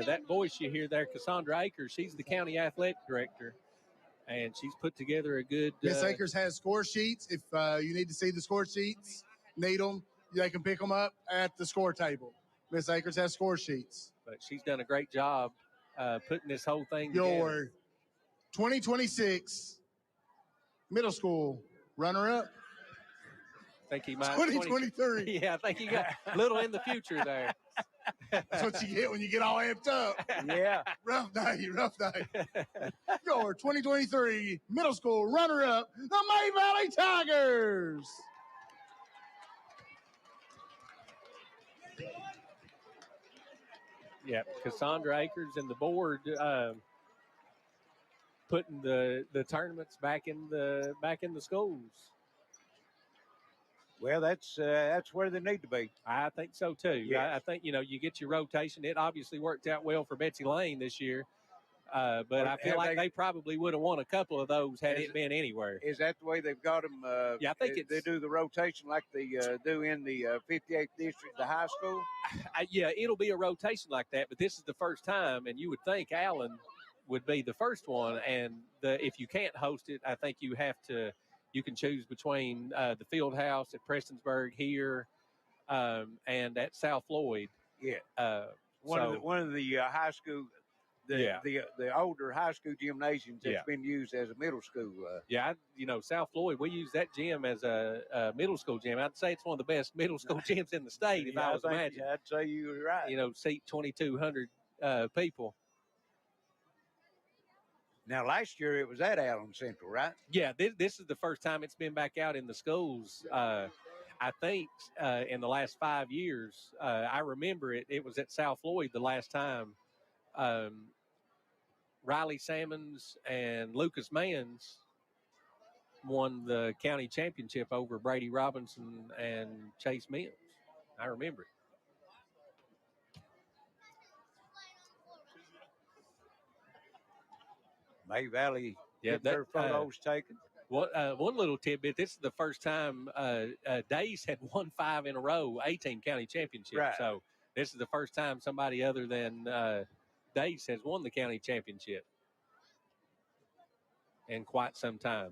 That voice you hear there, Cassandra Akers, she's the county athletic director, and she's put together a good... Miss Akers has score sheets. If you need to see the score sheets, need them, they can pick them up at the score table. Miss Akers has score sheets. But she's done a great job putting this whole thing together. 2026 middle school runner-up. I think he might. 2023. Yeah, I think he got a little in the future there. That's what you get when you get all amped up. Yeah. Rough night. Your 2023 middle school runner-up, the May Valley Tigers. Yeah, Cassandra Akers and the board putting the tournaments back in the schools. Well, that's where they need to be. I think so too. Yes. I think you get your rotation. It obviously worked out well for Betsy Layne this year, but I feel like they probably would have won a couple of those had it been anywhere. Is that the way they've got them? Yeah, I think they do the rotation like they do in the 58th district, the high school. Yeah, it'll be a rotation like that, but this is the first time, and you would think Allen would be the first one. And if you can't host it, I think you have to. You can choose between the field house at Prestonsburg here and at South Floyd. Yeah, one of the high school. The older high school gymnasiums that's been used as a middle school. South Floyd, we use that gym as a middle school gym. I'd say it's one of the best middle school gyms in the state, if I was imagining. I'd say you were right. Seat 2,200 people. Now, last year it was at Allen Central, right? Yeah, this is the first time it's been back out in the schools. I think in the last 5 years, I remember it was at South Floyd the last time. Riley Salmons and Lucas Mans won the county championship over Brady Robinson and Chase Mills. I remember it. May Valley get their photos taken. One little tidbit, this is the first time Days had won 5 in a row, A-team county championship. Right. So this is the first time somebody other than Days has won the county championship in quite some time.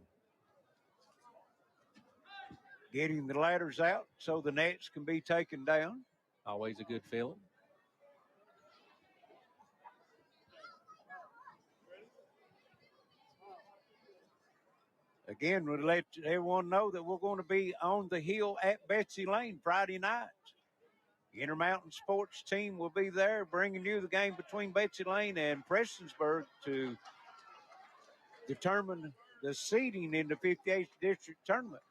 Getting the ladders out so the nets can be taken down. Always a good feeling. Again, we'll let everyone know that we're going to be on the hill at Betsy Layne Friday night. Intermountain Sports team will be there bringing you the game between Betsy Layne and Prestonsburg to determine the seeding in the 58th district tournament.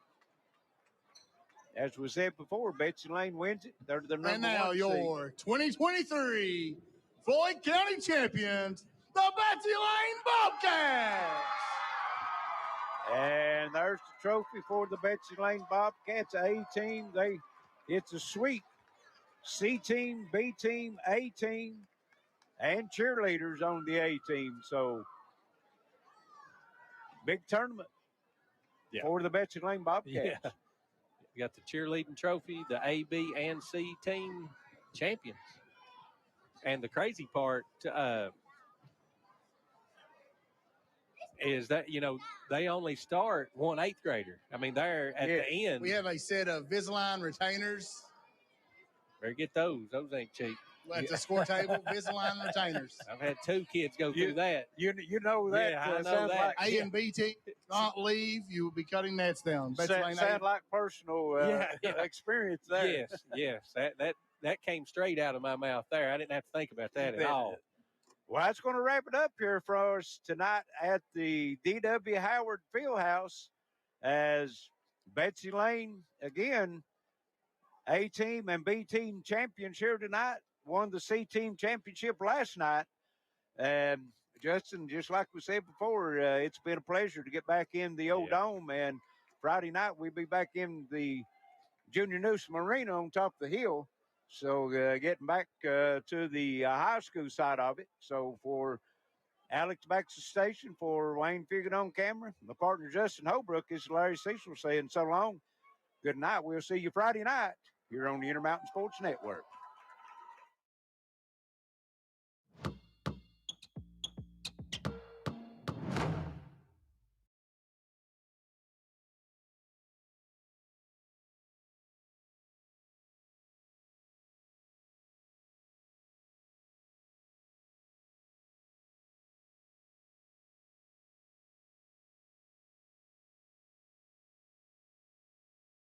As we said before, Betsy Layne wins it. They're the number one. And now your 2023 Floyd County champions, the Betsy Layne Bobcats. And there's the trophy for the Betsy Layne Bobcats. A-team, it's a sweep. C-team, B-team, A-team, and cheerleaders on the A-team. So, big tournament for the Betsy Layne Bobcats. Yeah. You got the cheerleading trophy, the A, B, and C team champions. And the crazy part is that, they only start 1 8th grader. I mean, they're at the end. We have a set of Invisalign retainers. Better get those. Those ain't cheap. At the score table, Invisalign retainers. I've had 2 kids go through that. You know that. Yeah, I know that. Like A and B team not leave. You will be cutting nets down. Sound like personal experience there. Yes. That came straight out of my mouth there. I didn't have to think about that at all. Well, that's going to wrap it up here for us tonight at the D.W. Howard Fieldhouse as Betsy Layne, again, A-team and B-team champions here tonight. Won the C-team championship last night. Justin, just like we said before, it's been a pleasure to get back in the old dome. And Friday night, we'll be back in the Junior Newsom Arena on top of the hill. So getting back to the high school side of it. So for Alex Baxter Station, for Wayne Figured on camera, my partner Justin Holbrook, is Larry Cecil saying so long. Good night. We'll see you Friday night here on the Intermountain Sports Network.